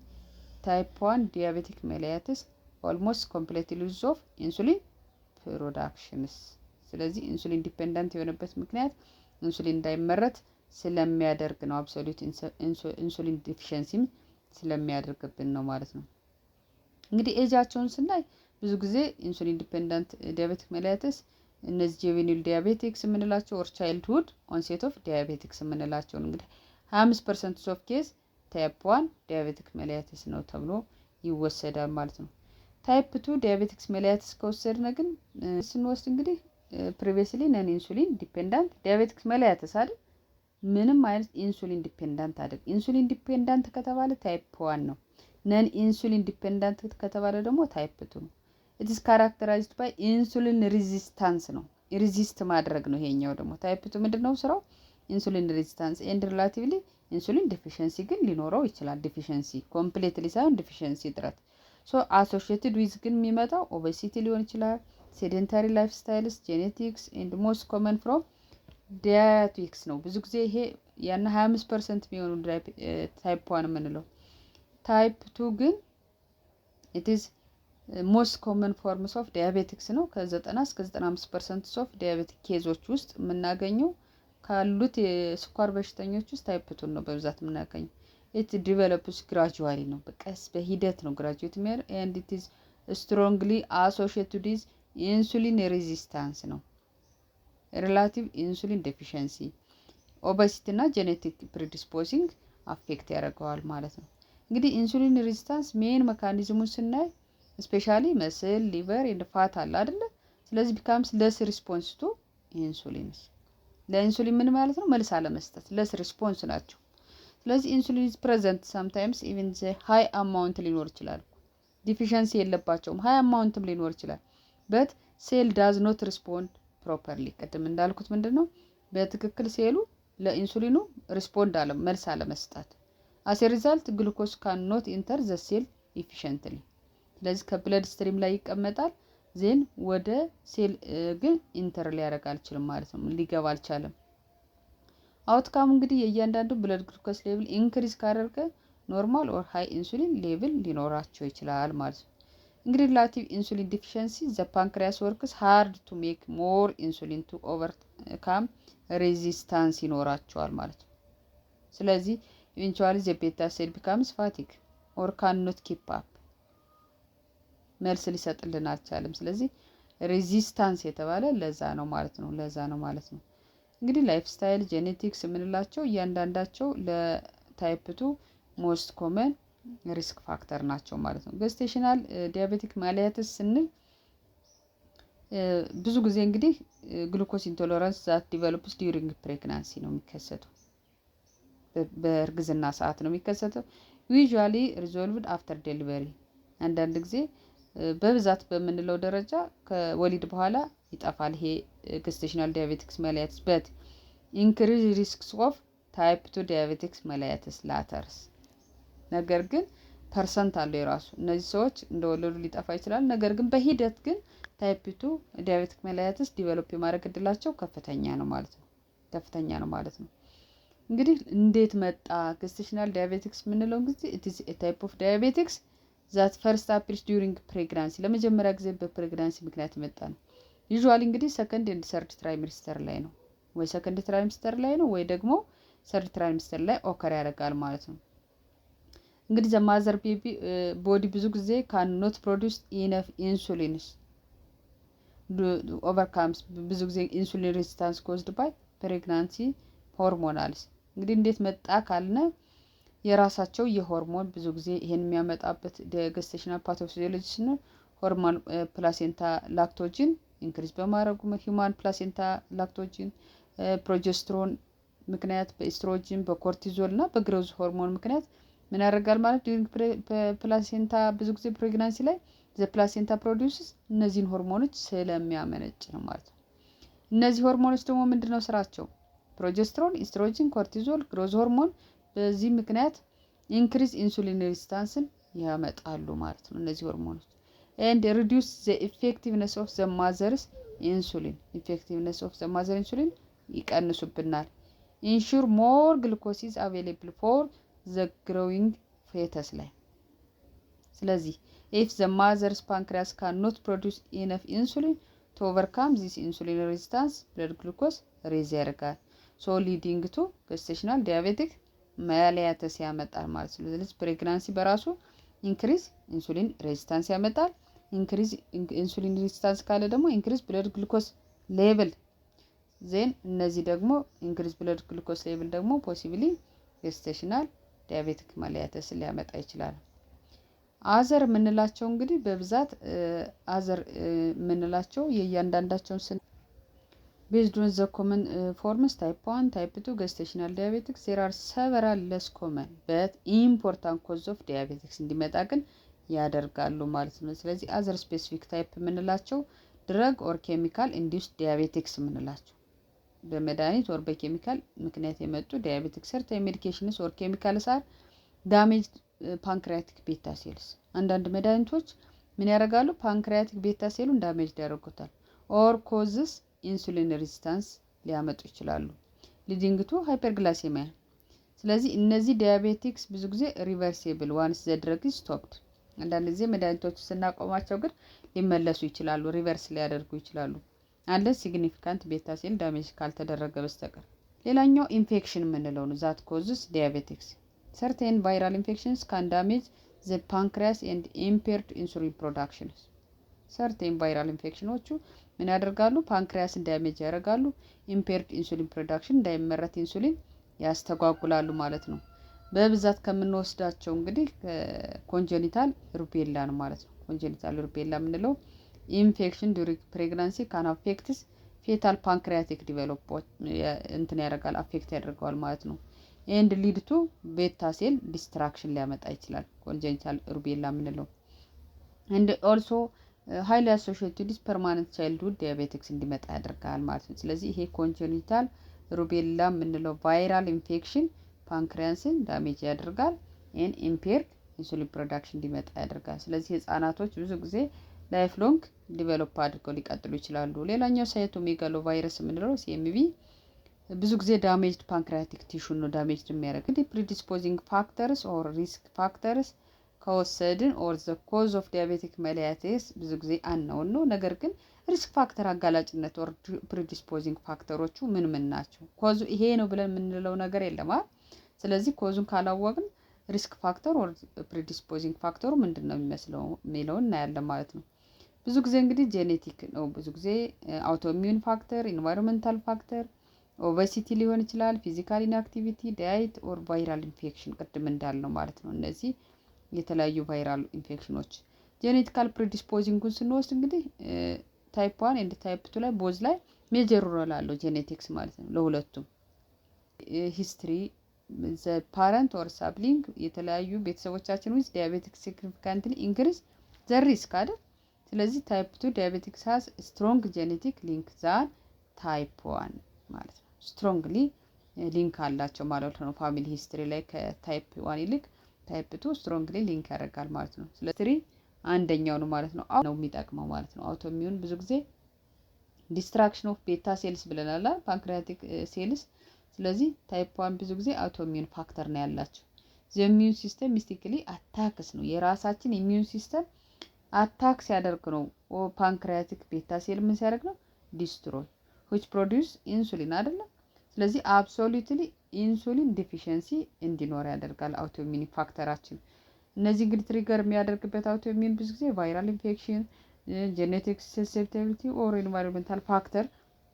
ታይፕ 1 ዲያቤቲክ mellitus ኦልሞስት ኮምፕሊትሊ ሉዝ ኦፍ ኢንሱሊን ፕሮዳክሽንስ ስለዚህ ኢንሱሊን ዲፔንደንት የሆነበት ምክንያት ኢንሱሊን እንዳይመረት ስለሚያደርግ ነው አብሶሉት ኢንሱሊን ዲፊሸንሲም ስለሚያደርግብን ነው ማለት ነው እንግዲህ ኤጃቸውን ስናይ ብዙ ጊዜ ኢንሱሊን ዲፔንደንት ዲያቤቲክ mellitus እነዚህ ጁቬኒል ዲያቤቲክስ የምንላቸው ኦር ቻይልድሁድ ኦንሴት ኦፍ ዲያቤቲክስ የምንላቸው እንግዲህ 25% ኦፍ ኬዝ ታይፕ 1 ዲያቤቲክ mellitus ነው ተብሎ ይወሰዳል ማለት ነው ታይፕ 2 ዲያቤቲክስ mellitus ከወሰድነ ግን ስንወስድ እንግዲህ ፕሪቪየስሊ ነን ኢንሱሊን ዲፔንደንት ዲያቤቲክስ mellitus አይደል ምንም አይነት ኢንሱሊን ዲፔንደንት አይደል ኢንሱሊን ዲፔንደንት ከተባለ ታይፕ 1 ነው ነን ኢንሱሊን ዲፔንደንት ከተባለ ደግሞ ታይፕ 2 ነው it is characterized by insulin resistance ነው ሪዚስት ማድረግ ነው ይሄኛው ደግሞ ታይፕ 2 ምንድነው ስራው ኢንሱሊን ሬዚስታንስ ኤንድ ሪላቲቭሊ ኢንሱሊን ዲፊሸንሲ ግን ሊኖረው ይችላል ዲፊሸንሲ ኮምፕሊትሊ ሳይሆን ዲፊሸንሲ ጥረት ሶ አሶሺየትድ ዊዝ ግን የሚመጣው ኦቤሲቲ ሊሆን ይችላል ሴደንታሪ ላይፍ ስታይልስ ጄኔቲክስ ኤንድ ሞስት ኮመን ፍሮም ዲያቤቲክስ ነው ብዙ ጊዜ ይሄ ያን 25% የሚሆኑ ታይፕ 1 የምንለው ታይፕ 2 ግን it is most common forms of diabetics ነው ከ90 እስከ 95% ኦፍ ዲያቤቲክ ኬዞች ውስጥ የምናገኘው ካሉት የስኳር በሽተኞች ውስጥ ታይፕ 2 ነው በብዛት የምናገኘው it develops gradually ነው በቀስ በሂደት ነው graduate የሚያር and it is strongly associated with insulin resistance ነው relative insulin deficiency obesity እና genetic predisposing affect ያደርገዋል ማለት ነው እንግዲህ ኢንሱሊን ሬዚስታንስ ሜን ሜካኒዝሙን ስናይ especially muscle liver and fat አለ አይደል ስለዚህ becomes less response to insulin ለኢንሱሊን ምን ማለት ነው መልስ አለመስጠት less response ናቸው ስለዚህ ኢንሱሊን is present sometimes even the high amount ሊኖር ይችላል deficiency የለባቸውም high amountም ሊኖር ይችላል but cell does not respond properly ቅድም እንዳልኩት ምንድነው በትክክል ሴሉ ለኢንሱሊኑ ሪስፖንድ አለ መልስ አለመስጠት as a result glucose cannot enter the cell efficiently ስለዚህ ከብለድ ስትሪም ላይ ይቀመጣል ዜን ወደ ሴል ግን ኢንተር ሊያደርግ አልችልም ማለት ነው ሊገባ አልቻለም አውትካም እንግዲህ የእያንዳንዱ ብለድ ግሉኮስ ሌቭል ኢንክሪዝ ካደረገ ኖርማል ኦር ሃይ ኢንሱሊን ሌቭል ሊኖራቸው ይችላል ማለት ነው እንግዲህ ሪላቲቭ ኢንሱሊን ዲፊሸንሲ ዘ ፓንክሪያስ ወርክስ ሃርድ ቱ ሜክ ሞር ኢንሱሊን ቱ ኦቨርካም ሬዚስታንስ ይኖራቸዋል ማለት ነው ስለዚህ ኢቨንቹዋሊ ዘ ቤታ ሴል ቢካምስ ፋቲግ ኦር ካን ኖት ኪፕ አፕ መልስ ሊሰጥልን አልቻለም ስለዚህ ሬዚስታንስ የተባለ ለዛ ነው ማለት ነው እንግዲህ ላይፍ ስታይል ጄኔቲክስ የምንላቸው እያንዳንዳቸው ለታይፕ 2 ሞስት ኮመን ሪስክ ፋክተር ናቸው ማለት ነው ገስቴሽናል ዲያቤቲክ mellitus ስንል ብዙ ጊዜ እንግዲህ ግሉኮስ ኢንቶለራንስ ዛት ዲቨሎፕስ ዲዩሪንግ ፕሬግናንሲ ነው የሚከሰተው በእርግዝና ሰዓት ነው የሚከሰተው usually resolved after delivery አንዳንድ ጊዜ በብዛት በምንለው ደረጃ ከወሊድ በኋላ ይጣፋል ይሄ gestational diabetes mellitus but increased risks of type 2 diabetes mellitus later ነገር ግን ፐርሰንት አለው የራሱ። እነዚህ ሰዎች እንደወለዱ ሊጠፋ ይችላል። ነገር ግን በሂደት ግን ታይፕ 2 ዲያቤቲክ ሜላይተስ ዲቨሎፕ የማድረግ እድላቸው ከፍተኛ ነው ማለት ነው። እንግዲህ እንዴት መጣ ገስቴሽናል ዲያቤቲክስ የምንለው ጊዜ it is a type of diabetics that first appears during pregnancy ለመጀመሪያ ጊዜ በፕሬግናንሲ ምክንያት የመጣ ነው። ዩዥዋሊ እንግዲህ ሰከንድ ኤንድ ሰርድ ትራይሚስተር ላይ ነው ወይ ሰከንድ ትራይሚስተር ላይ ነው ወይ ደግሞ ሰርድ ትራይሚስተር ላይ ኦከር ያደርጋል ማለት ነው። እንግዲህ ዘማዘር ቤቢ ቦዲ ብዙ ጊዜ ካን ኖት ፕሮዲውስ ኢነፍ ኢንሱሊንስ ኦቨርካምስ ብዙ ጊዜ ኢንሱሊን ሬዚስታንስ ኮዝድ ባይ ፕሬግናንሲ ሆርሞናልስ። እንግዲህ እንዴት መጣ ካልነ የራሳቸው የሆርሞን ብዙ ጊዜ ይሄን የሚያመጣበት ገስቴሽናል ፓቶፊዚዮሎጂስ ነው። ሆርሞን ፕላሴንታ ላክቶጂን ኢንክሪዝ በማድረጉ ሂውማን ፕላሴንታ ላክቶጂን ፕሮጀስትሮን ምክንያት በኤስትሮጂን በኮርቲዞል እና በግሮዝ ሆርሞን ምክንያት ምን ያደርጋል ማለት ዱሪንግ ፕላሴንታ ብዙ ጊዜ ፕሬግናንሲ ላይ ዘ ፕላሴንታ ፕሮዲውስስ እነዚህን ሆርሞኖች ስለሚያመነጭ ነው ማለት ነው። እነዚህ ሆርሞኖች ደግሞ ምንድነው ስራቸው? ፕሮጀስትሮን፣ ኤስትሮጂን፣ ኮርቲዞል፣ ግሮዝ ሆርሞን በዚህ ምክንያት ኢንክሪዝ ኢንሱሊን ሬዚስታንስን ያመጣሉ ማለት ነው እነዚህ ሆርሞኖች። and reduce the effectiveness of the mother's insulin ይቀንሱብናል። ensure more glucose is available for the growing fetus ላይ። ስለዚህ if the mother's pancreas cannot produce enough insulin to overcome this insulin resistance blood glucose raise ያደርጋል so leading to gestational diabetic mellitus ያመጣል ማለት ነው። ስለዚህ ፕሬግናንሲ በራሱ ኢንክሪዝ ኢንሱሊን ሬዚስታንስ ያመጣል። ኢንክሪዝ ኢንሱሊን ሬዚስታንስ ካለ ደግሞ ኢንክሪዝ ብለድ ግሉኮስ ሌቭል ዜን እነዚህ ደግሞ ኢንክሪዝ ብለድ ግሉኮስ ሌቭል ደግሞ ፖሲብሊ ገስቴሽናል ዲያቤቲክ mellitus ሊያመጣ ይችላል። አዘር የምንላቸው እንግዲህ በብዛት አዘር የምንላቸው የእያንዳንዳቸውን based on the common forms type 1 type 2 gestational diabetics there are several less common but important causes of diabetics እንዲመጣ ግን ያደርጋሉ ማለት ነው። ስለዚህ other specific type የምንላቸው drug or chemical induced diabetics የምንላቸው በመድኃኒት or በኬሚካል ምክንያት የመጡ diabetics certain medications or chemicals are damaged pancreatic beta cells አንዳንድ መድኃኒቶች ምን ያደርጋሉ? pancreatic beta cellን damage ያደርጉታል or causes ኢንሱሊን ሬዚስታንስ ሊያመጡ ይችላሉ leading to hyperglycemia። ስለዚህ እነዚህ ዲያቤቲክስ ብዙ ጊዜ ሪቨርሲብል once the drug is stopped አንዳንድ ጊዜ መድኃኒቶች ስናቆማቸው ግን ሊመለሱ ይችላሉ ሪቨርስ ሊያደርጉ ይችላሉ unless significant beta cell damage ካልተደረገ በስተቀር። ሌላኛው ኢንፌክሽን የምንለው ነው that causes diabetics certain viral infections can damage the pancreas and impaired insulin production certain viral infectionዎቹ ምን ያደርጋሉ? ፓንክሪያስን ዳሜጅ ያደርጋሉ። ኢምፔርድ ኢንሱሊን ፕሮዳክሽን እንዳይመረት ኢንሱሊን ያስተጓጉላሉ ማለት ነው። በብዛት ከምንወስዳቸው እንግዲህ ኮንጀኒታል ሩቤላ ነው ማለት ነው። ኮንጀኒታል ሩቤላ የምንለው ኢንፌክሽን ዱሪንግ ፕሬግናንሲ ካን አፌክትስ ፌታል ፓንክሪያቲክ ዲቨሎፕመንት እንትን ያደርጋል አፌክት ያደርገዋል ማለት ነው። ኤንድ ሊድ ቱ ቤታ ሴል ዲስትራክሽን ሊያመጣ ይችላል ኮንጀኒታል ሩቤላ የምንለው ኤንድ ኦልሶ highly associated with permanent childhood diabetics እንዲመጣ ያደርጋል ማለት ነው። ስለዚህ ይሄ ኮንጀኒታል ሩቤላ የምንለው ቫይራል ኢንፌክሽን ፓንክሪያስን ዳሜጅ ያደርጋል and impaired insulin production እንዲመጣ ያደርጋል። ስለዚህ ህፃናቶች ብዙ ጊዜ ላይፍ ሎንግ ዲቨሎፕ አድርገው ሊቀጥሉ ይችላሉ። ሌላኛው ሳይቶሜጋሎ ቫይረስ የምንለው CMV ብዙ ጊዜ ዳሜጅድ ፓንክሪያቲክ ቲሹ ነው ዳሜጅድ የሚያደርግ። እንግዲህ predisposing factors or risk factors ከወሰድን or the cause of diabetic mellitus ብዙ ጊዜ unknown ነው። ነገር ግን ሪስክ ፋክተር አጋላጭነት or predisposing ፋክተሮቹ ምን ናቸው? ኮዙ ይሄ ነው ብለን የምንለው ነገር የለም። ስለዚህ ኮዙን ካላወቅን ሪስክ ፋክተር or predisposing ፋክተሩ ምንድነው የሚመስለው የሚለውን እናያለን ማለት ነው። ብዙ ጊዜ እንግዲህ ጄኔቲክ ነው። ብዙ ጊዜ አውቶኢሚዩን ፋክተር፣ ኢንቫይሮንመንታል ፋክተር፣ ኦቤሲቲ ሊሆን ይችላል፣ ፊዚካል ኢንአክቲቪቲ፣ ዳይት or ቫይራል ኢንፌክሽን ቅድም እንዳልነው ማለት ነው። እነዚህ የተለያዩ ቫይራል ኢንፌክሽኖች ጄኔቲካል ፕሪዲስፖዚንጉን ስንወስድ እንግዲህ ታይፕ 1 ኤንድ ታይፕ 2 ላይ ቦዝ ላይ ሜጀር ሮል አለው ጄኔቲክስ ማለት ነው ለሁለቱም። ሂስትሪ ዘ ፓረንት ኦር ሳብሊንግ የተለያዩ ቤተሰቦቻችን ውስጥ ዲያቤቲክስ ሲግኒፊካንትሊ ኢንክሪዝ ዘ ሪስክ አይደል። ስለዚህ ታይፕ 2 ዲያቤቲክስ ሃዝ ስትሮንግ ጄኔቲክ ሊንክ ዛን ታይፕ 1 ማለት ነው። ስትሮንግሊ ሊንክ አላቸው ማለት ነው ፋሚሊ ሂስትሪ ላይ ከታይፕ 1 ይልቅ ታይፕ 2 ስትሮንግሊ ሊንክ ያደርጋል ማለት ነው። ስለዚህ 3 አንደኛው ነው ማለት ነው ነው የሚጠቅመው ማለት ነው። አውቶ ኢሚዩን ብዙ ጊዜ ዲስትራክሽን ኦፍ ቤታ ሴልስ ብለናል ፓንክሪያቲክ ሴልስ። ስለዚህ ታይፕ 1 ብዙ ጊዜ አውቶ ኢሚዩን ፋክተር ነው ያላቸው። ኢሚዩን ሲስተም ሚስቲክሊ አታክስ ነው የራሳችን ኢሚዩን ሲስተም አታክ ሲያደርግ ነው ፓንክሪያቲክ ቤታ ሴል ምን ሲያደርግ ነው ዲስትሮይ which produce ኢንሱሊን አይደለም። ስለዚህ አብሶሉትሊ ኢንሱሊን ዲፊሸንሲ እንዲኖር ያደርጋል አውቶ ኢሚዩን ፋክተራችን። እነዚህ እንግዲህ ትሪገር የሚያደርግበት አውቶ ኢሚዩን ብዙ ጊዜ ቫይራል ኢንፌክሽን፣ ጄኔቲክ ሰሰፕቲቢሊቲ ኦር ኢንቫይሮንመንታል ፋክተር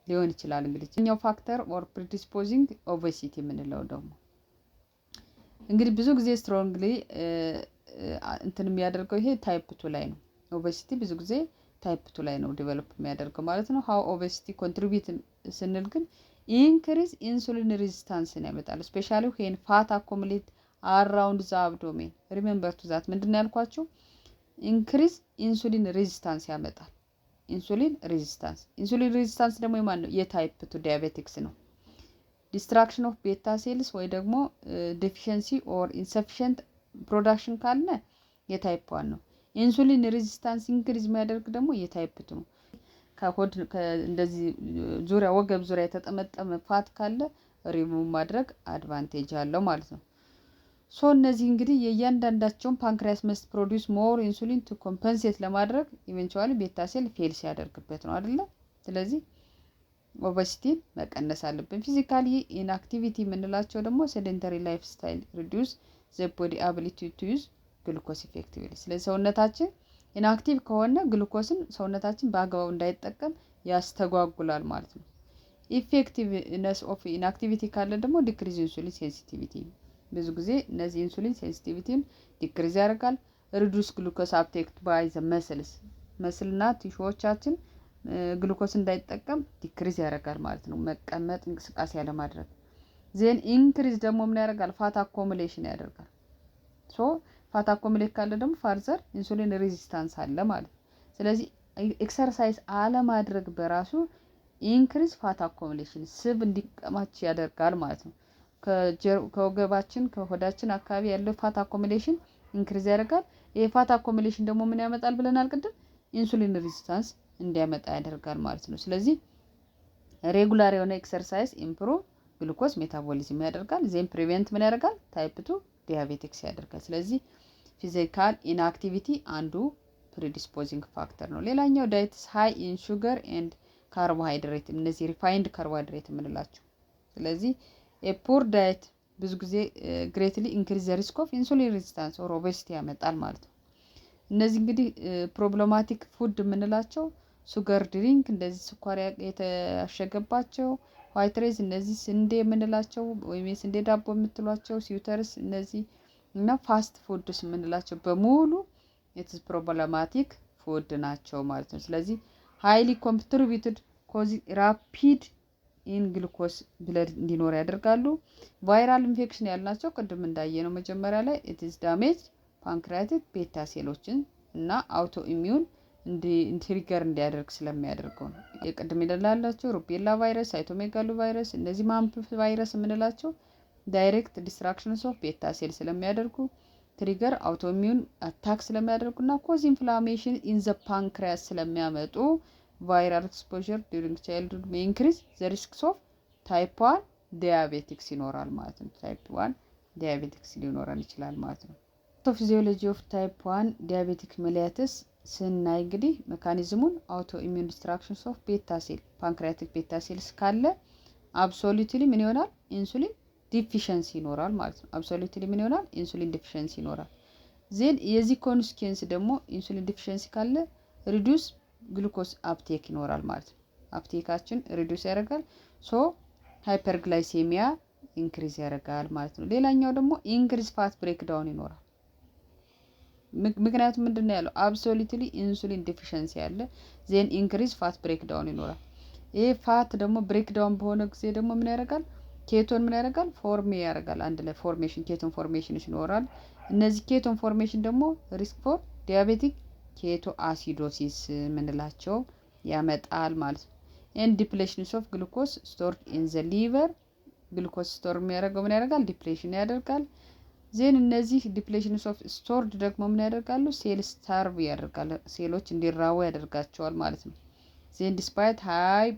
ሊሆን ይችላል። እንግዲህ እኛው ፋክተር ኦር ፕሪዲስፖዚንግ ኦቤሲቲ የምንለው ደግሞ እንግዲህ ብዙ ጊዜ ስትሮንግሊ እንትን የሚያደርገው ይሄ ታይፕ 2 ላይ ነው። ኦቤሲቲ ብዙ ጊዜ ታይፕ 2 ላይ ነው ዲቨሎፕ የሚያደርገው ማለት ነው። ሃው ኦቤሲቲ ኮንትሪቢዩት ስንል ግን ኢንክሪዝ ኢንሱሊን ሬዚስታንስን ያመጣል። ስፔሻሊ ዌን ፋት አኮሙሌት አራውንድ ዘ አብዶሜን ሪሜምበር ቱ ዛት ምንድነው ያልኳችሁ ኢንክሪዝ ኢንሱሊን ሬዚስታንስ ያመጣል። ኢንሱሊን ሬዚስታንስ ደግሞ የማን ነው? የታይፕ 2 ዲያቤቲክስ ነው። ዲስትራክሽን ኦፍ ቤታ ሴልስ ወይ ደግሞ ዴፊሽንሲ ኦር ኢንሰፊሽንት ፕሮዳክሽን ካለ የታይፕ 1 ነው። ኢንሱሊን ሬዚስታንስ ኢንክሪዝ የሚያደርግ ደግሞ የታይፕ 2 ነው። ከሆድ እንደዚህ ዙሪያ ወገብ ዙሪያ የተጠመጠመ ፋት ካለ ሪሙቭ ማድረግ አድቫንቴጅ አለው ማለት ነው። ሶ እነዚህ እንግዲህ የእያንዳንዳቸውን ፓንክሪያስ መስት ፕሮዲዩስ ሞር ኢንሱሊን ቱ ኮምፐንሴት ለማድረግ ኢቨንቹዋሊ ቤታ ሴል ፌል ሲያደርግበት ነው አይደለ? ስለዚህ ኦቤሲቲን መቀነስ አለብን። ፊዚካሊ ኢንአክቲቪቲ የምንላቸው ደግሞ ሴደንተሪ ላይፍ ስታይል ሪዲዩስ ዘ ቦዲ አቢሊቲ ቱ ዩዝ ግሉኮስ ኢፌክቲቭሊ። ስለዚህ ሰውነታችን ኢንአክቲቭ ከሆነ ግሉኮስን ሰውነታችን በአግባቡ እንዳይጠቀም ያስተጓጉላል ማለት ነው። ኢፌክቲቭነስ ኦፍ ኢንአክቲቪቲ ካለ ደግሞ ዲክሪዝ ኢንሱሊን ሴንሲቲቪቲ። ብዙ ጊዜ እነዚህ ኢንሱሊን ሴንሲቲቪቲን ዲክሪዝ ያደርጋል። ሪዱስ ግሉኮስ አፕቴክ ባይ ዘ መስልና ቲሹዎቻችን ግሉኮስ እንዳይጠቀም ዲክሪዝ ያደርጋል ማለት ነው። መቀመጥ እንቅስቃሴ ያለማድረግ ዜን ኢንክሪዝ ደግሞ ምን ያደርጋል? ፋት አኮሙሌሽን ያደርጋል። ሶ ፋት አኮሙሌት ካለ ደግሞ ፋርዘር ኢንሱሊን ሬዚስታንስ አለ ማለት ነው። ስለዚህ ኤክሰርሳይዝ አለማድረግ በራሱ ኢንክሪዝ ፋት አኮሙሌሽን ስብ እንዲቀማች ያደርጋል ማለት ነው። ከወገባችን ከሆዳችን አካባቢ ያለው ፋት አኮሙሌሽን ኢንክሪዝ ያደርጋል። ይሄ ፋት አኮሙሌሽን ደግሞ ምን ያመጣል ብለናል ቅድም? ኢንሱሊን ሬዚስታንስ እንዲያመጣ ያደርጋል ማለት ነው። ስለዚህ ሬጉላር የሆነ ኤክሰርሳይዝ ኢምፕሩቭ ግሉኮስ ሜታቦሊዝም ያደርጋል። ዜን ፕሪቬንት ምን ያደርጋል? ታይፕ 2 ዲያቤቲክስ ያደርጋል። ስለዚህ ፊዚካል ኢንአክቲቪቲ አንዱ ፕሪዲስፖዚንግ ፋክተር ነው። ሌላኛው ዳይትስ ሃይ ኢን ሹገር ኤንድ ካርቦሃይድሬት፣ እነዚህ ሪፋይንድ ካርቦሃይድሬት የምንላቸው። ስለዚህ የፑር ዳይት ብዙ ጊዜ ግሬትሊ ኢንክሪዝ ዘ ሪስክ ኦፍ ኢንሱሊን ሬዚስታንስ ኦር ኦቤሲቲ ያመጣል ማለት ነው። እነዚህ እንግዲህ ፕሮብሌማቲክ ፉድ የምንላቸው ሱገር ድሪንክ፣ እንደዚህ ስኳር የተያሸገባቸው፣ ዋይት ሬዝ፣ እነዚህ ስንዴ የምንላቸው ወይም የስንዴ ዳቦ የምትሏቸው፣ ሲውተርስ፣ እነዚህ እና ፋስት ፉድስ የምንላቸው በሙሉ ኢትስ ፕሮብሌማቲክ ፉድ ናቸው ማለት ነው። ስለዚህ ሃይሊ ኮንትሪቢዩትድ ኮዚ ራፒድ ኢን ግሉኮስ ብለድ እንዲኖር ያደርጋሉ። ቫይራል ኢንፌክሽን ያልናቸው ቅድም እንዳየነው መጀመሪያ ላይ ኢትስ ዳሜጅ ፓንክሪያቲክ ቤታ ሴሎችን እና አውቶ ኢሚዩን ትሪገር እንዲያደርግ ስለሚያደርገው ነው። የቅድም ይላላቸው ሩቤላ ቫይረስ፣ ሳይቶሜጋሎ ቫይረስ፣ እነዚህ ማምፕ ቫይረስ የምንላቸው ዳይሬክት ዲስትራክሽንስ ኦፍ ቤታ ሴል ስለሚያደርጉ ትሪገር አውቶ ኢሚዩን አታክ ስለሚያደርጉና ኮዝ ኢንፍላሜሽን ኢን ዘ ፓንክሪያስ ስለሚያመጡ ቫይራል ኤክስፖዠር ዱሪንግ ቻይልድሁድ ሜይ ኢንክሪዝ ዘ ሪስክስ ኦፍ ታይፕ 1 ዲያቤቲክስ ይኖራል ማለት ነው። ታይፕ 1 ዲያቤቲክስ ሊኖረን ይችላል ማለት ነው። ፊዚዮሎጂ ኦፍ ታይፕ 1 ዲያቤቲክ ሜሊያትስ ስናይ እንግዲህ ሜካኒዝሙን አውቶ ኢሚዩን ዲስትራክሽንስ ኦፍ ቤታ ሴል ፓንክሪያቲክ ቤታ ሴልስ ካለ አብሶሉትሊ ምን ይሆናል? ኢንሱሊን ዲፊሸንሲ ይኖራል ማለት ነው። አብሶሉትሊ ምን ይሆናል? ኢንሱሊን ዲፊሸንሲ ይኖራል። ዜን የዚህ ኮንሲኩዌንስ ደግሞ ኢንሱሊን ዲፊሸንሲ ካለ ሪዱስ ግሉኮስ አፕቴክ ይኖራል ማለት ነው። አፕቴካችን ሪዱስ ያደርጋል። ሶ ሃይፐርግላይሴሚያ ኢንክሪዝ ያደርጋል ማለት ነው። ሌላኛው ደግሞ ኢንክሪዝ ፋት ብሬክዳውን ይኖራል። ምክንያቱም ምንድነው ያለው? አብሶሉትሊ ኢንሱሊን ዲፊሸንሲ ያለ ዜን ኢንክሪዝ ፋት ብሬክዳውን ይኖራል። ይሄ ፋት ደግሞ ብሬክዳውን በሆነ ጊዜ ደግሞ ምን ያደርጋል? ኬቶን ምን ያደርጋል? ፎርም ያደርጋል። አንድ ላይ ፎርሜሽን ኬቶን ፎርሜሽን ይኖራል። እነዚህ ኬቶን ፎርሜሽን ደግሞ ሪስክ ፎር ዲያቤቲክ ኬቶ አሲዶሲስ ምንላቸው ያመጣል ማለት ነው። ኤንድ ዲፕሌሽን ኦፍ ግሉኮስ ስቶርድ ኢን ዘ ሊቨር፣ ግሉኮስ ስቶር የሚያደርገው ምን ያደርጋል? ዲፕሌሽን ያደርጋል። ዜን እነዚህ ዲፕሌሽንስ ኦፍ ስቶርድ ደግሞ ምን ያደርጋሉ? ሴል ስታርቭ ያደርጋል። ሴሎች እንዲራቡ ያደርጋቸዋል ማለት ነው። ዜን ዲስፓይት ሃይ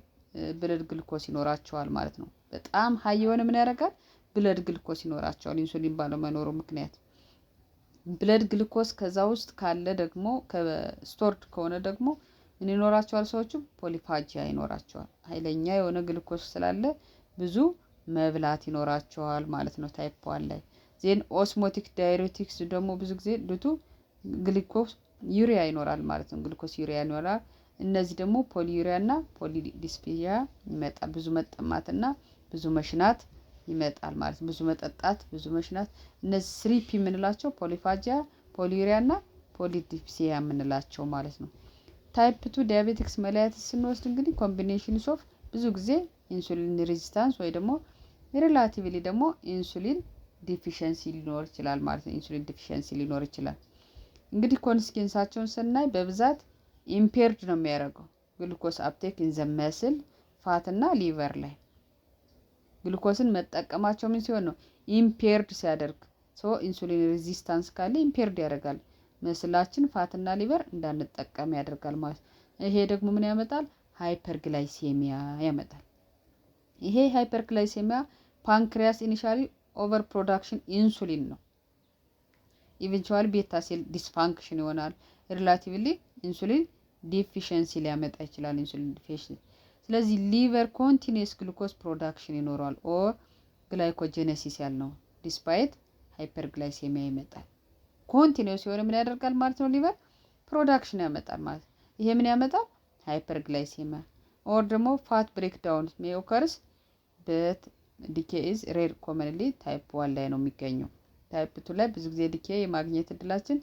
ብለድ ግልኮስ ይኖራቸዋል ማለት ነው። በጣም ሃይ የሆነ ምን ያደርጋል? ብለድ ግልኮስ ይኖራቸዋል ኢንሱሊን ባለመኖሩ ምክንያት። ብለድ ግልኮስ ከዛ ውስጥ ካለ ደግሞ ከስቶርድ ከሆነ ደግሞ ምን ይኖራቸዋል? ሰዎቹ ፖሊፋጂያ ይኖራቸዋል። ኃይለኛ የሆነ ግልኮስ ስላለ ብዙ መብላት ይኖራቸዋል ማለት ነው ታይፕ 1 ላይ። ዜን ኦስሞቲክ ዳይሬቲክስ ደግሞ ብዙ ጊዜ ዱቱ ግሊኮስ ዩሪያ ይኖራል ማለት ነው። ግሊኮስ ዩሪያ ይኖራል። እነዚህ ደግሞ ፖሊዩሪያ እና ፖሊዲስፒያ ይመጣል። ብዙ መጠማትና ብዙ መሽናት ይመጣል ማለት ነው። ብዙ መጠጣት፣ ብዙ መሽናት። እነዚህ 3P የምንላቸው ፖሊፋጂያ፣ ፖሊዩሪያ እና ፖሊዲስፒያ የምንላቸው ማለት ነው። ታይፕ 2 ዲያቤቲክስ መለያየት ስንወስድ እንግዲህ ኮምቢኔሽንስ ኦፍ ብዙ ጊዜ ኢንሱሊን ሬዚስታንስ ወይ ደግሞ ሪላቲቭሊ ደግሞ ኢንሱሊን ዲፊሸንሲ ሊኖር ይችላል ማለት ነው። ኢንሱሊን ዲፊሸንሲ ሊኖር ይችላል። እንግዲህ ኮንሲኩዌንሳቸውን ስናይ በብዛት ኢምፔርድ ነው የሚያደርገው ግሉኮስ አፕቴክ ኢን ዘ መስል ፋት እና ሊቨር ላይ ግሉኮስን መጠቀማቸው ምን ሲሆን ነው? ኢምፔርድ ሲያደርግ ኢንሱሊን ሬዚስታንስ ካለ ኢምፔርድ ያደርጋል። መስላችን ፋትና ሊቨር እንዳንጠቀም ያደርጋል ማለት ነው። ይሄ ደግሞ ምን ያመጣል? ሃይፐርግላይሴሚያ ያመጣል። ይሄ ሃይፐርግላይሴሚያ ፓንክሪያስ ኢኒሻሊ ኦቨር ፕሮዳክሽን ኢንሱሊን ነው። ኢቨንቹዋሊ ቤታ ሴል ዲስፋንክሽን ይሆናል። ሪላቲቭሊ ኢንሱሊን ዲፊሸንሲ ሊያመጣ ይችላል። ኢንሱሊን ዲፊሸንሲ ስለዚህ ሊቨር ኮንቲኒየስ ግሉኮስ ፕሮዳክሽን ይኖረዋል። ኦር ግላይኮጀነሲስ ያልነው ዲስፓይት ሃይፐርግላይሴሚያ ይመጣል። ኮንቲኒየስ የሆነ ምን ያደርጋል ማለት ነው? ሊቨር ፕሮዳክሽን ያመጣል ማለት። ይሄ ምን ያመጣል? ሃይፐርግላይሴሚያ ኦር ደግሞ ፋት ብሬክዳውን ሜይ ኦከርስ በት ዲኬ ኢዝ ሬር ኮመንሊ ታይፕ 1 ላይ ነው የሚገኘው። ታይፕ 2 ላይ ብዙ ጊዜ ዲኬ የማግኘት እድላችን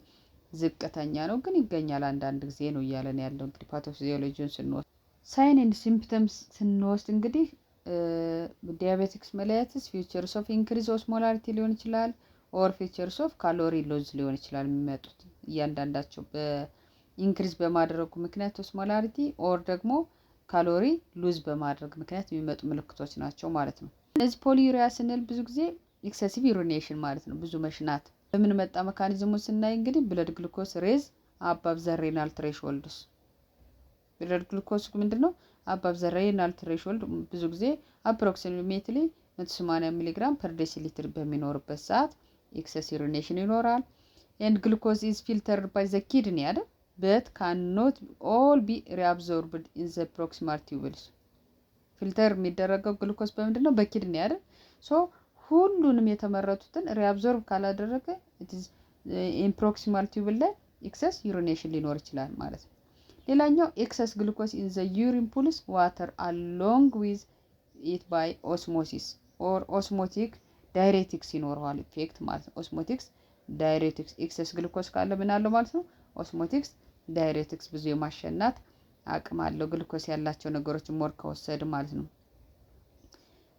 ዝቅተኛ ነው፣ ግን ይገኛል አንዳንድ ጊዜ ነው እያለን ያለው። እንግዲህ ፓቶፊዚዮሎጂውን ስንወስድ ሳይን ኤንድ ሲምፕተምስ ስንወስድ እንግዲህ ዲያቤቲክስ መለያየትስ ፊቸርስ ኦፍ ኢንክሪዝ ኦስሞላሪቲ ሊሆን ይችላል፣ ኦር ፊቸርስ ኦፍ ካሎሪ ሎዝ ሊሆን ይችላል። የሚመጡት እያንዳንዳቸው በኢንክሪዝ በማድረጉ ምክንያት ኦስሞላሪቲ ኦር ደግሞ ካሎሪ ሉዝ በማድረግ ምክንያት የሚመጡ ምልክቶች ናቸው ማለት ነው። እነዚህ ፖሊዩሪያ ስንል ብዙ ጊዜ ኤክሰሲቭ ዩሪኔሽን ማለት ነው፣ ብዙ መሽናት። በምን መጣ ሜካኒዝሙ ስናይ እንግዲህ ብለድ ግሉኮስ ሬዝ አባብ ዘ ሬናል ትሬሽሆልድስ። ብለድ ግሉኮስ ምንድነው? አባብ ዘ ሬናል ትሬሽሆልድ ብዙ ጊዜ አፕሮክሲሜትሊ 180 ሚሊግራም ፐር ዴሲሊትር በሚኖርበት ሰዓት ኤክሰስ ዩሪኔሽን ይኖራል። ኤንድ ግሉኮስ ኢዝ ፊልተርድ ባይ ዘ ኪድኒ አይደል but cannot all be reabsorbed in the proximal tubules። ፊልተር የሚደረገው ግሉኮስ በምንድን ነው? በኪድኒ አይደል? ሁሉንም የተመረጡትን ሪአብዞርብ ካላደረገ in proximal tubule ላይ ኤክሰስ ዩሪኔሽን ሊኖር ይችላል ማለት ነው። ሌላኛው ኤክሰስ ግሉኮስ in the urine pools water along with it by osmosis or osmotic diuretics ይኖረዋል ኢፌክት ማለት ነው። ኦስሞቲክስ ዳይሬቲክስ ኤክሰስ ግሉኮስ ካለ ምን አለው ማለት ነው? ኦስሞቲክስ ዳይሬቲክስ ብዙ የማሸናት አቅም አለው ግሉኮስ ያላቸው ነገሮች ሞር ከወሰድ ማለት ነው።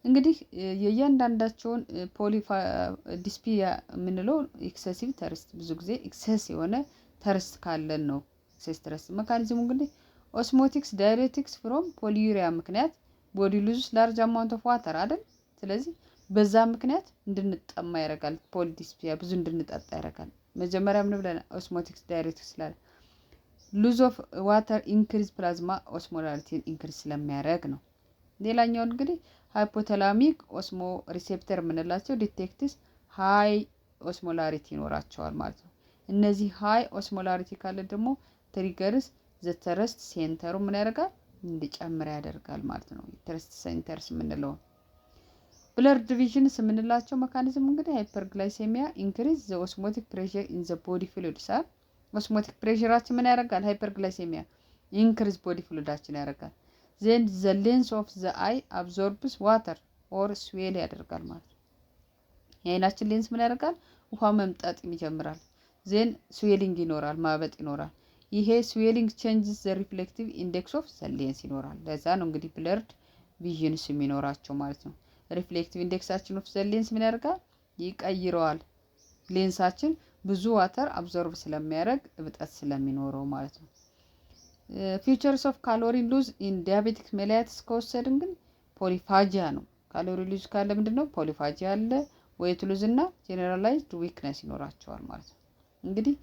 እንግዲህ የእያንዳንዳቸውን ዲስፒያ የምንለው ኤክሰሲቭ ተርስት ብዙ ጊዜ ኤክሰስ የሆነ ተርስት ካለን ነው። ኤክሰስ ተርስት ሜካኒዝሙ እንግዲህ ኦስሞቲክስ ዳይሬቲክስ ፍሮም ፖሊዩሪያ ምክንያት ቦዲ ሉዝስ ላርጅ አማውንት ኦፍ ዋተር አይደል? ስለዚህ በዛ ምክንያት እንድንጠማ ያደርጋል። ፖሊዲስፒያ ብዙ እንድንጠጣ ያደርጋል። መጀመሪያ ምን ብለን ኦስሞቲክስ ዳይሬቲክስ ስላለ ሉዝ ኦፍ ዋተር ኢንክሪዝ ፕላዝማ ኦስሞላሪቲ ኢንክሪዝ ስለሚያደርግ ነው። ሌላኛው እንግዲህ ሃይፖታላሚክ ኦስሞ ሪሴፕተር የምንላቸው ዲቴክትስ ሃይ ኦስሞላሪቲ ይኖራቸዋል ማለት ነው። እነዚህ ሃይ ኦስሞላሪቲ ካለ ደግሞ ትሪገርስ ዘ ተረስት ሴንተሩ ምን ያደርጋል? እንዲጨምር ያደርጋል ማለት ነው። ተረስት ሴንተርስ የምንለው ብለድ ዲቪዥንስ የምንላቸው ሜካኒዝም እንግዲህ ሃይፐርግላይሴሚያ ኢንክሪዝ ዘ ኦስሞቲክ ፕሬሸር ኢን ዘ ቦዲ ፍሉይድስ። ኦስሞቲክ ፕሬሸራችን ምን ያደርጋል? ሃይፐርግላይሴሚያ ኢንክሪዝ ቦዲ ፍሉይዳችን ያደርጋል። ዜን ዘ ሌንስ ኦፍ ዘ አይ አብዞርብስ ዋተር ኦር ስዌል ያደርጋል ማለት ነው። የአይናችን ሌንስ ምን ያደርጋል? ውሃ መምጠጥ ይጀምራል። ዜን ስዌሊንግ ይኖራል፣ ማበጥ ይኖራል። ይሄ ስዌሊንግ ቼንጅስ ዘ ሪፍሌክቲቭ ኢንዴክስ ኦፍ ዘ ሌንስ ይኖራል። ለዛ ነው እንግዲህ ብለድ ቪዥንስ የሚኖራቸው ማለት ነው። ሪፍሌክቲቭ ኢንዴክሳችን ኦፍ ዘ ሌንስ ምን ያደርጋል? ይቀይረዋል። ሌንሳችን ብዙ ዋተር አብዞርብ ስለሚያደርግ እብጠት ስለሚኖረው ማለት ነው። ፊቸርስ ኦፍ ካሎሪ ሉዝ ኢን ዲያቤቲክ ሜላይትስ ከወሰድን ግን ፖሊፋጂያ ነው። ካሎሪ ሉዝ ካለ ምንድነው? ፖሊፋጂያ አለ። ዌት ሉዝ እና ጄኔራላይዝድ ዊክነስ ይኖራቸዋል ማለት ነው። እንግዲህ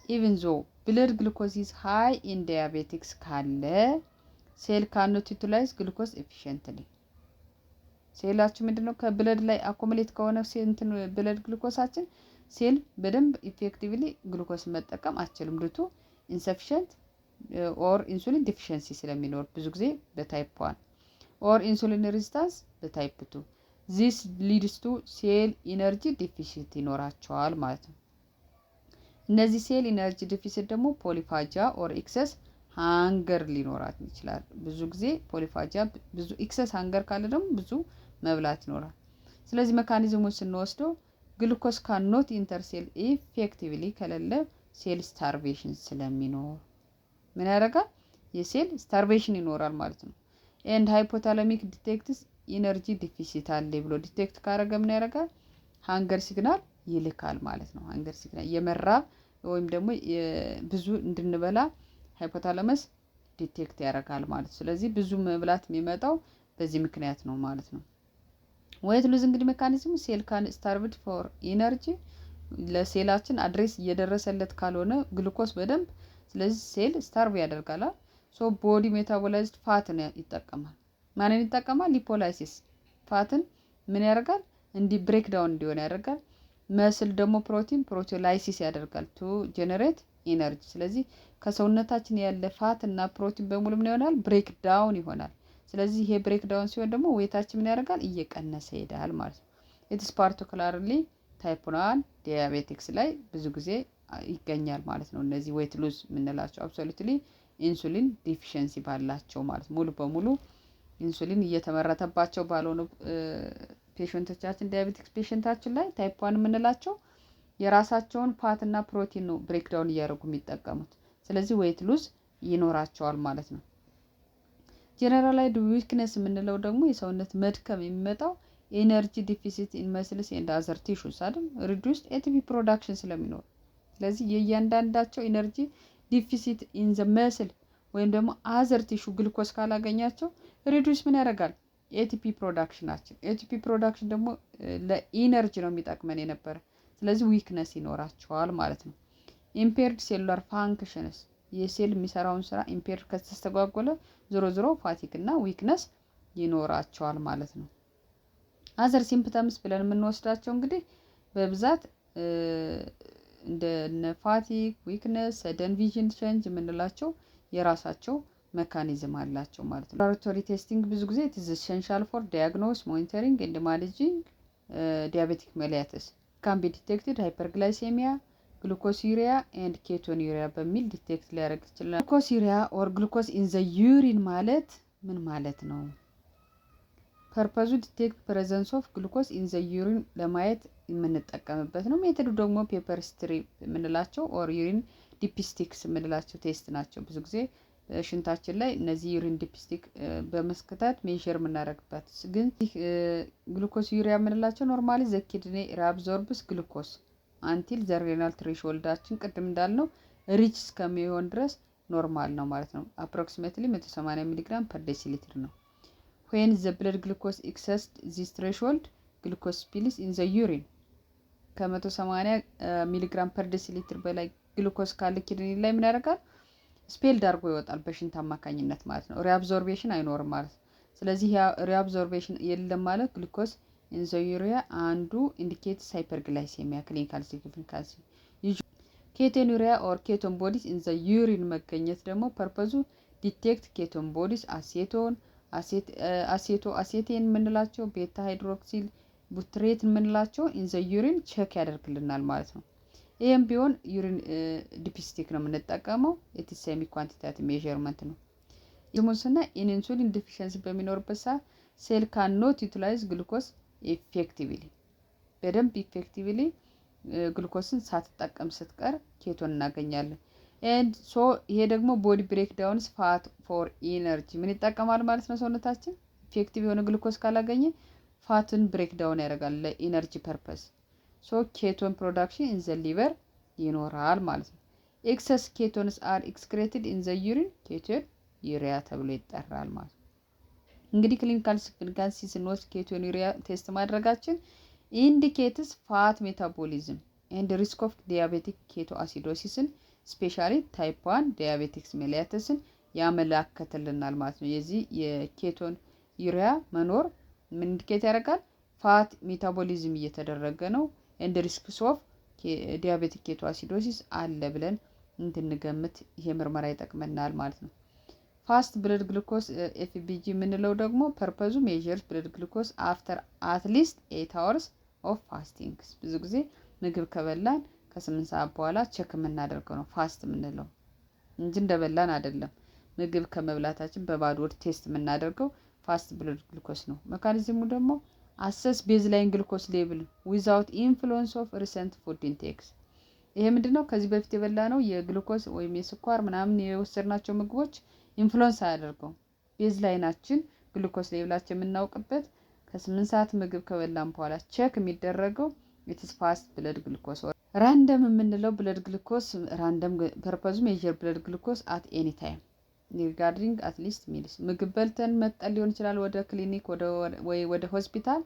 ኢቭን ዞ ብለድ ግሉኮዝ ኢዝ ሃይ ኢን ዲያቤቲክስ ካለ ሴል ካኖት ዩቲላይዝ ግሉኮዝ ኤፊሽንትሊ። ሴላችሁ ምንድነው ከብለድ ላይ አኮሙሌት ከሆነ እንትን ብለድ ግሉኮሳችን ሴል በደንብ ኢፌክቲቭሊ ግሉኮስ መጠቀም አትችልም ዱቱ ኢንሰፊሽንት ኦር ኢንሱሊን ዲፊሽንሲ ስለሚኖር ብዙ ጊዜ በታይፕ 1 ኦር ኢንሱሊን ሬዚስታንስ በታይፕ 2 ዚስ ሊድስ ቱ ሴል ኢነርጂ ዲፊሲት ይኖራቸዋል ማለት ነው። እነዚህ ሴል ኢነርጂ ዲፊሲት ደግሞ ፖሊፋጂያ ኦር ኤክሰስ ሃንገር ሊኖራት ይችላል። ብዙ ጊዜ ፖሊፋጂያ ብዙ ኤክሰስ ሃንገር ካለ ደግሞ ብዙ መብላት ይኖራል። ስለዚህ ሜካኒዝሙን ስንወስደው ግሉኮስ ካኖት ኢንተር ሴል ኢፌክቲቭሊ ከሌለ ሴል ስታርቬሽን ስለሚኖር ምን ያደርጋል? የሴል ስታርቬሽን ይኖራል ማለት ነው። ኤንድ ሃይፖታላሚክ ዲቴክትስ ኢነርጂ ዲፊሲት አለ ብሎ ዲቴክት ካረገ ምን ያደርጋል? ሃንገር ሲግናል ይልካል ማለት ነው። ሃንገር ሲግናል የመራብ ወይም ደግሞ ብዙ እንድንበላ ሃይፖታላመስ ዲቴክት ያደርጋል ማለት። ስለዚህ ብዙ መብላት የሚመጣው በዚህ ምክንያት ነው ማለት ነው። ዌት ሉዝ እንግዲህ ሜካኒዝሙ ሴል ካን ስታርቭድ ፎር ኢነርጂ ለሴላችን አድሬስ እየደረሰለት ካልሆነ ግሉኮስ በደንብ ስለዚህ ሴል ስታርቭ ያደርጋል። ሶ ቦዲ ሜታቦላይዝድ ፋትን ይጠቀማል። ማንን ይጠቀማል? ሊፖላይሲስ ፋትን ምን ያደርጋል? እንዲ ብሬክ ዳውን እንዲሆን ያደርጋል። መስል ደግሞ ፕሮቲላይሲስ ያደርጋል ቱ ጄነሬት ኢነርጂ። ስለዚህ ከሰውነታችን ያለ ፋት እና ፕሮቲን በሙሉ ምን ይሆናል? ብሬክ ዳውን ይሆናል። ስለዚህ ይሄ ብሬክ ዳውን ሲሆን ደግሞ ዌታችን ምን ያደርጋል? እየቀነሰ ይሄዳል ማለት ነው። ኢትስ ፓርቲኩላርሊ ታይፕ 1 ዲያቤቲክስ ላይ ብዙ ጊዜ ይገኛል ማለት ነው። እነዚህ ዌት ሉዝ የምንላቸው አብሶሉትሊ ኢንሱሊን ዲፊሽንሲ ባላቸው ማለት ሙሉ በሙሉ ኢንሱሊን እየተመረተባቸው ባልሆኑ ፔሸንቶቻችን ዲያቤቲክስ ፔሸንታችን ላይ ታይፕ 1 የምንላቸው የራሳቸውን ፋት እና ፕሮቲን ነው ብሬክ ዳውን እያደረጉ የሚጠቀሙት። ስለዚህ ዌት ሉዝ ይኖራቸዋል ማለት ነው። ጀነራላይዝድ ዊክነስ የምንለው ደግሞ የሰውነት መድከም የሚመጣው ኤነርጂ ዲፊሲት ኢን መስልስ ኤንድ አዘር ቲሹስ አይደል? ሪዱስድ ኤቲፒ ፕሮዳክሽን ስለሚኖር ስለዚህ የእያንዳንዳቸው ኤነርጂ ዲፊሲት ኢን ዘ መስል ወይም ደግሞ አዘር ቲሹ ግሉኮስ ካላገኛቸው ሪዱስ ምን ያደርጋል? ኤቲፒ ፕሮዳክሽናችን። ኤቲፒ ፕሮዳክሽን ደግሞ ለኢነርጂ ነው የሚጠቅመን የነበረ። ስለዚህ ዊክነስ ይኖራቸዋል ማለት ነው። ኢምፔርድ ሴሉላር ፋንክሽንስ የሴል የሚሰራውን ስራ ኢምፔርድ ከተስተጓጎለ ዞሮ ፋቲክ እና ዊክነስ ይኖራቸዋል ማለት ነው። አዘር ሲምፕተምስ ብለን የምንወስዳቸው እንግዲህ በብዛት እንደ ፋቲክ፣ ዊክነስ፣ ሰደን ቪዥን ቼንጅ የምንላቸው የራሳቸው ሜካኒዝም አላቸው ማለት ነው። ላቦራቶሪ ቴስቲንግ ብዙ ጊዜ ኢት ኢዝ ኤሰንሻል ፎር ዳያግኖስ ሞኒተሪንግ ኤንድ ማኔጂንግ ዲያቤቲክ ሜሊያተስ ካን ቢ ዲቴክትድ ሃይፐርግላይሴሚያ ግሉኮሲሪያ ኤንድ ኬቶኒሪያ በሚል ዲቴክት ሊያደርግ ይችላል። ግሉኮሲሪያ ኦር ግሉኮስ ኢን ዘ ዩሪን ማለት ምን ማለት ነው? ፐርፐዙ ዲቴክት ፕሬዘንስ ኦፍ ግሉኮስ ኢን ዘ ዩሪን ለማየት የምንጠቀምበት ነው። ሜተዱ ደግሞ ፔፐር ስትሪፕ የምንላቸው ኦር ዩሪን ዲፒስቲክስ የምንላቸው ቴስት ናቸው። ብዙ ጊዜ ሽንታችን ላይ እነዚህ ዩሪን ዲፒስቲክ በመስከታት ሜዥር የምናደርግበት ግን ግሉኮስ ዩሪያ የምንላቸው ኖርማሊ ዘ ኪድኒ ሪአብዞርብስ ግሉኮስ አንቲል ዘ ሬናል ትሬሽሆልዳችን ቅድም እንዳልነው ሪች እስከሚሆን ድረስ ኖርማል ነው ማለት ነው። አፕሮክሲሜትሊ 180 ሚሊግራም ፐር ዴሲሊትር ነው። when the blood glucose exceeds this threshold glucose spills in the urine ከ180 ሚሊግራም ፐር ዴሲሊትር በላይ ግሉኮስ ካለ ኪድኒ ላይ ምን ያደርጋል? ስፔልድ አድርጎ ይወጣል በሽንት አማካኝነት ማለት ነው። ሪአብዞርቤሽን አይኖርም ማለት። ስለዚህ ያ ሪአብዞርቤሽን የለም ማለት ግሉኮስ ኢን ዘ ዩሪያ አንዱ ኢንዲኬትስ ሃይፐርግላይሴሚያ ክሊኒካል ሲግኒፊካንስ። ኬቶኑሪያ ኦር ኬቶን ቦዲስ ኢን ዘ ዩሪን መገኘት ደግሞ ፐርፐዙ ዲቴክት ኬቶን ቦዲስ አሴቶን አሴቴን የምንላቸው ቤታ ሃይድሮክሲል ቡትሬት የምንላቸው ኢን ዘ ዩሪን ቼክ ያደርግልናል ማለት ነው። ይሄም ቢሆን ዩሪን ዲፒስቲክ ነው የምንጠቀመው። ኢት ኢዝ ሴሚ ኳንቲታቲቭ ሜዠርመንት ነው። ኢሙንስና ኢንሱሊን ዲፊሽንሲ በሚኖርበት ሰዓት ሴል ካን ኖት ዩቲላይዝ ግሉኮስ ኢፌክቲቭሊ በደንብ ኢፌክቲቭሊ ግሉኮስን ሳትጠቀም ስትቀር ኬቶን እናገኛለን። ኤንድ ሶ ይሄ ደግሞ ቦዲ ብሬክ ዳውንስ ፋት ፎር ኢነርጂ ምን ይጠቀማል ማለት ነው። ሰውነታችን ኢፌክቲቭ የሆነ ግሉኮስ ካላገኘ ፋትን ብሬክ ዳውን ያደርጋል ለኢነርጂ ፐርፐስ። ሶ ኬቶን ፕሮዳክሽን ኢን ዘ ሊቨር ይኖራል ማለት ነው። ኤክሰስ ኬቶንስ አር ኤክስክሬትድ ኢን ዘ ዩሪን ኬቶን ዩሪያ ተብሎ ይጠራል ማለት ነው። እንግዲህ ክሊኒካል ሲግኒፊካንስ ስንወስድ ኬቶን ዩሪያ ቴስት ማድረጋችን ኢንዲኬትስ ፋት ሜታቦሊዝም ኤንድ ሪስክ ኦፍ ዲያቤቲክ ኬቶአሲዶሲስን ስፔሻሊ ታይፕ 1 ዲያቤቲክስ ሜሊያተስን ያመላክትልናል ማለት ነው። የዚህ የኬቶን ዩሪያ መኖር ምን ኢንዲኬት ያደርጋል? ፋት ሜታቦሊዝም እየተደረገ ነው ኤንድ ሪስክስ ኦፍ ዲያቤቲክ ኬቶአሲዶሲስ አለ ብለን እንድንገምት ይሄ ምርመራ ይጠቅመናል ማለት ነው። ፋስት ብለድ ግሉኮስ ኤፍቢጂ የምንለው ደግሞ ፐርፐዙ ሜዠርስ ብለድ ግሉኮስ አፍተር አትሊስት 8 hours ኦፍ ፋስቲንግ። ብዙ ጊዜ ምግብ ከበላን ከ8 ሰዓት በኋላ ቼክ የምናደርገው ነው ፋስት የምንለው እንጂ እንደበላን አይደለም። ምግብ ከመብላታችን በባዶ ሆድ ቴስት የምናደርገው ፋስት ብለድ ግሉኮስ ነው። ሜካኒዝሙ ደግሞ አሰስ ቤዝላይን ግሉኮስ ሌቭል ዊዛውት ኢንፍሉዌንስ ኦፍ ሪሰንት ፉድ ኢንቴክስ። ይሄ ምንድነው? ከዚህ በፊት የበላ ነው የግሉኮስ ወይም የስኳር ምናምን የወሰድናቸው ምግቦች ኢንፍሉዌንስ አያደርገው። ቤዝላይናችን ግሉኮስ ሌቭላችን የምናውቅበት ከ8 ሰዓት ምግብ ከበላን በኋላ ቼክ የሚደረገው ኢትስ ፋስት ብለድ ግሉኮስ። ራንደም የምንለው ብለድ ግሉኮስ ራንደም ፐርፐዙ ሜዠር ብለድ ግሉኮስ አት ኤኒ ታይም ሪጋርዲንግ አትሊስት ሚልስ። ምግብ በልተን መጠን ሊሆን ይችላል ወደ ክሊኒክ ወይ ወደ ሆስፒታል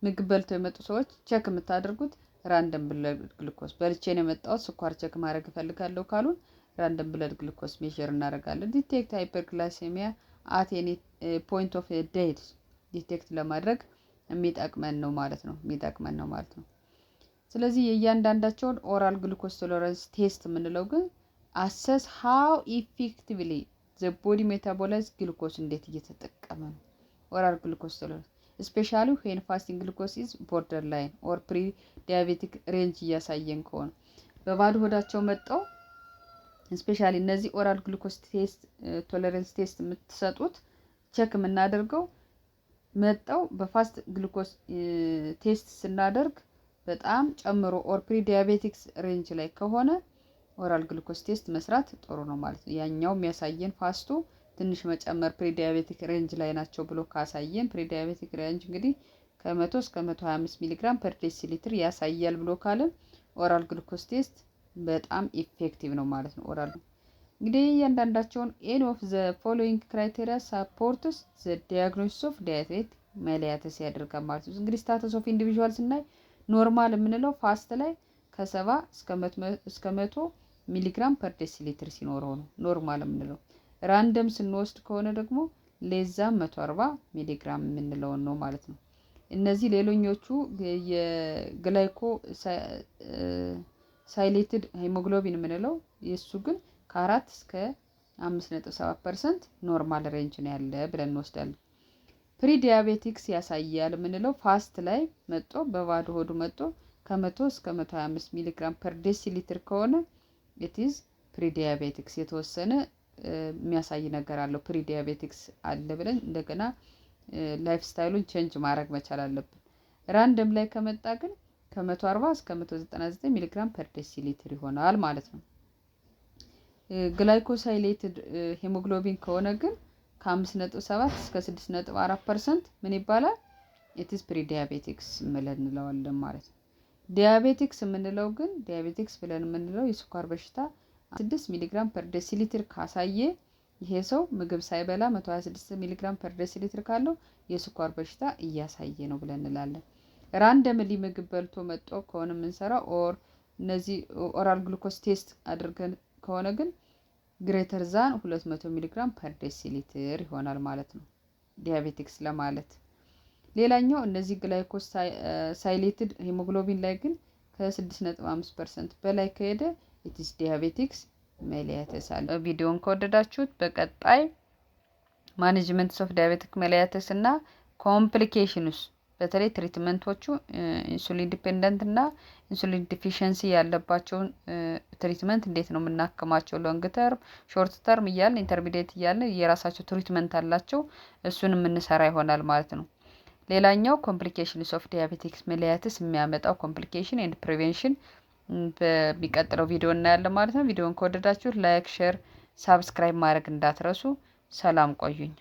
ምግብ በልተው የመጡ ሰዎች ቼክ የምታደርጉት ራንደም ብለድ ግሉኮስ። በልቼ ነው የመጣሁት ስኳር ቼክ ማድረግ እፈልጋለሁ ካሉን ራንደም ብለድ ግሉኮስ ሜዠር እናደርጋለን። ዲቴክት ሃይፐርግላይሴሚያ አት ኤኒ ፖይንት ኦፍ ዴት ዲቴክት ለማድረግ የሚጠቅመን ነው ማለት ነው። ስለዚህ የእያንዳንዳቸውን ኦራል ግሉኮስ ቶለራንስ ቴስት የምንለው ግን አሰስ ሃው ኢፌክቲቭሊ ዘ ቦዲ ሜታቦላይዝ ግሉኮስ እንዴት እየተጠቀመ ነው። ኦራል ግሉኮስ ቶለራንስ ስፔሻሊ ዌን ፋስቲንግ ግሉኮስ ኢዝ ቦርደር ላይን ኦር ፕሪ ዲያቤቲክ ሬንጅ እያሳየን ከሆነ በባዶ ሆዳቸው መጣው ስፔሻሊ እነዚህ ኦራል ግሉኮስ ቴስት ቶለራንስ ቴስት የምትሰጡት ቼክ የምናደርገው መጣው በፋስት ግሉኮስ ቴስት ስናደርግ በጣም ጨምሮ ኦር ፕሪ ዲያቤቲክስ ሬንጅ ላይ ከሆነ ኦራል ግሉኮስ ቴስት መስራት ጥሩ ነው ማለት ነው። ያኛው የሚያሳየን ፋስቱ ትንሽ መጨመር ፕሪ ዲያቤቲክ ሬንጅ ላይ ናቸው ብሎ ካሳየን ፕሪ ዲያቤቲክ ሬንጅ እንግዲህ ከ100 እስከ 125 ሚሊግራም ፐር ዴሲሊትር ያሳያል ብሎ ካለ ኦራል ግሉኮስ ቴስት በጣም ኢፌክቲቭ ነው ማለት ነው። ኦራል እንግዲህ እያንዳንዳቸውን ኤኒ ኦፍ ዘ ፎሎዊንግ ክራይቴሪያ ሳፖርትስ ዘ ዲያግኖሲስ ኦፍ ዲያቤቲክ ሜሊያተስ ያደርጋል ማለት ነው። እንግዲህ ስታተስ ኦፍ ኢንዲቪዥዋል ስናይ ኖርማል የምንለው ፋስት ላይ ከ70 እስከ 100 ሚሊግራም ፐር ዴሲሊትር ሲኖረው ነው ኖርማል የምንለው። ራንደም ስንወስድ ከሆነ ደግሞ ሌዛ 140 ሚሊግራም የምንለው ነው ማለት ነው። እነዚህ ሌሎኞቹ የግላይኮ ሳይሌትድ ሄሞግሎቢን የምንለው የሱ ግን ከ4 እስከ 5.7% ኖርማል ሬንጅ ነው ያለ ብለን እንወስዳለን። ፕሪ ዲያቤቲክስ ያሳያል የምንለው ፋስት ላይ መጥቶ በባዶ ሆዱ መጥቶ ከ100 እስከ 125 ሚሊግራም ፐር ዴሲሊትር ከሆነ it is ፕሪ ዲያቤቲክስ የተወሰነ የሚያሳይ ነገር አለው። ፕሪ ዲያቤቲክስ አለ ብለን እንደገና ላይፍ ስታይሉን ቼንጅ ማድረግ መቻል አለብን። ራንደም ላይ ከመጣ ግን ከ140 እስከ 199 ሚሊግራም ፐር ዴሲሊትር ይሆናል ማለት ነው። ግላይኮሳይሌትድ ሄሞግሎቢን ከሆነ ግን ከ5.7 እስከ 6.4% ምን ይባላል? it is ፕሪ ዲያቤቲክስ እንለዋለን ማለት ነው። ዲያቤቲክስ የምንለው ግን ዲያቤቲክስ ብለን የምንለው የስኳር በሽታ 6 ሚሊግራም ፐር ዴሲሊትር ካሳየ ይሄ ሰው ምግብ ሳይበላ 126 ሚሊግራም ፐር ዴሲሊትር ካለው የስኳር በሽታ እያሳየ ነው ብለን እንላለን። ራንደምሊ ምግብ በልቶ መጥቶ ከሆነ የምንሰራው ኦር እነዚህ ኦራል ግሉኮስ ቴስት አድርገን ከሆነ ግን ግሬተር ዛን 200 ሚሊግራም ፐር ዴሲሊትር ይሆናል ማለት ነው ዲያቤቲክስ ለማለት። ሌላኛው እነዚህ ግላይኮስ ሳይሌትድ ሄሞግሎቢን ላይ ግን ከ6.5% በላይ ከሄደ it is ዲያቤቲክስ ሜሊያተስ አለ። ቪዲዮን ከወደዳችሁት በቀጣይ ማኔጅመንት ኦፍ ዲያቤቲክ ሜሊያተስ እና ኮምፕሊኬሽንስ በተለይ ትሪትመንቶቹ ኢንሱሊን ዲፔንደንት እና ኢንሱሊን ዲፊሸንሲ ያለባቸውን ትሪትመንት እንዴት ነው የምናከማቸው፣ ሎንግ ተርም ሾርት ተርም እያልን ኢንተርሚዲየት እያልን የራሳቸው ትሪትመንት አላቸው። እሱን የምንሰራ ይሆናል ማለት ነው። ሌላኛው ኮምፕሊኬሽንስ ኦፍ ዲያቤቲክስ ሜሊያተስ የሚያመጣው ኮምፕሊኬሽን ኤንድ ፕሪቬንሽን በሚቀጥለው ቪዲዮ እናያለን ማለት ነው። ቪዲዮን ከወደዳችሁ ላይክ፣ ሼር፣ ሳብስክራይብ ማድረግ እንዳትረሱ። ሰላም ቆዩኝ።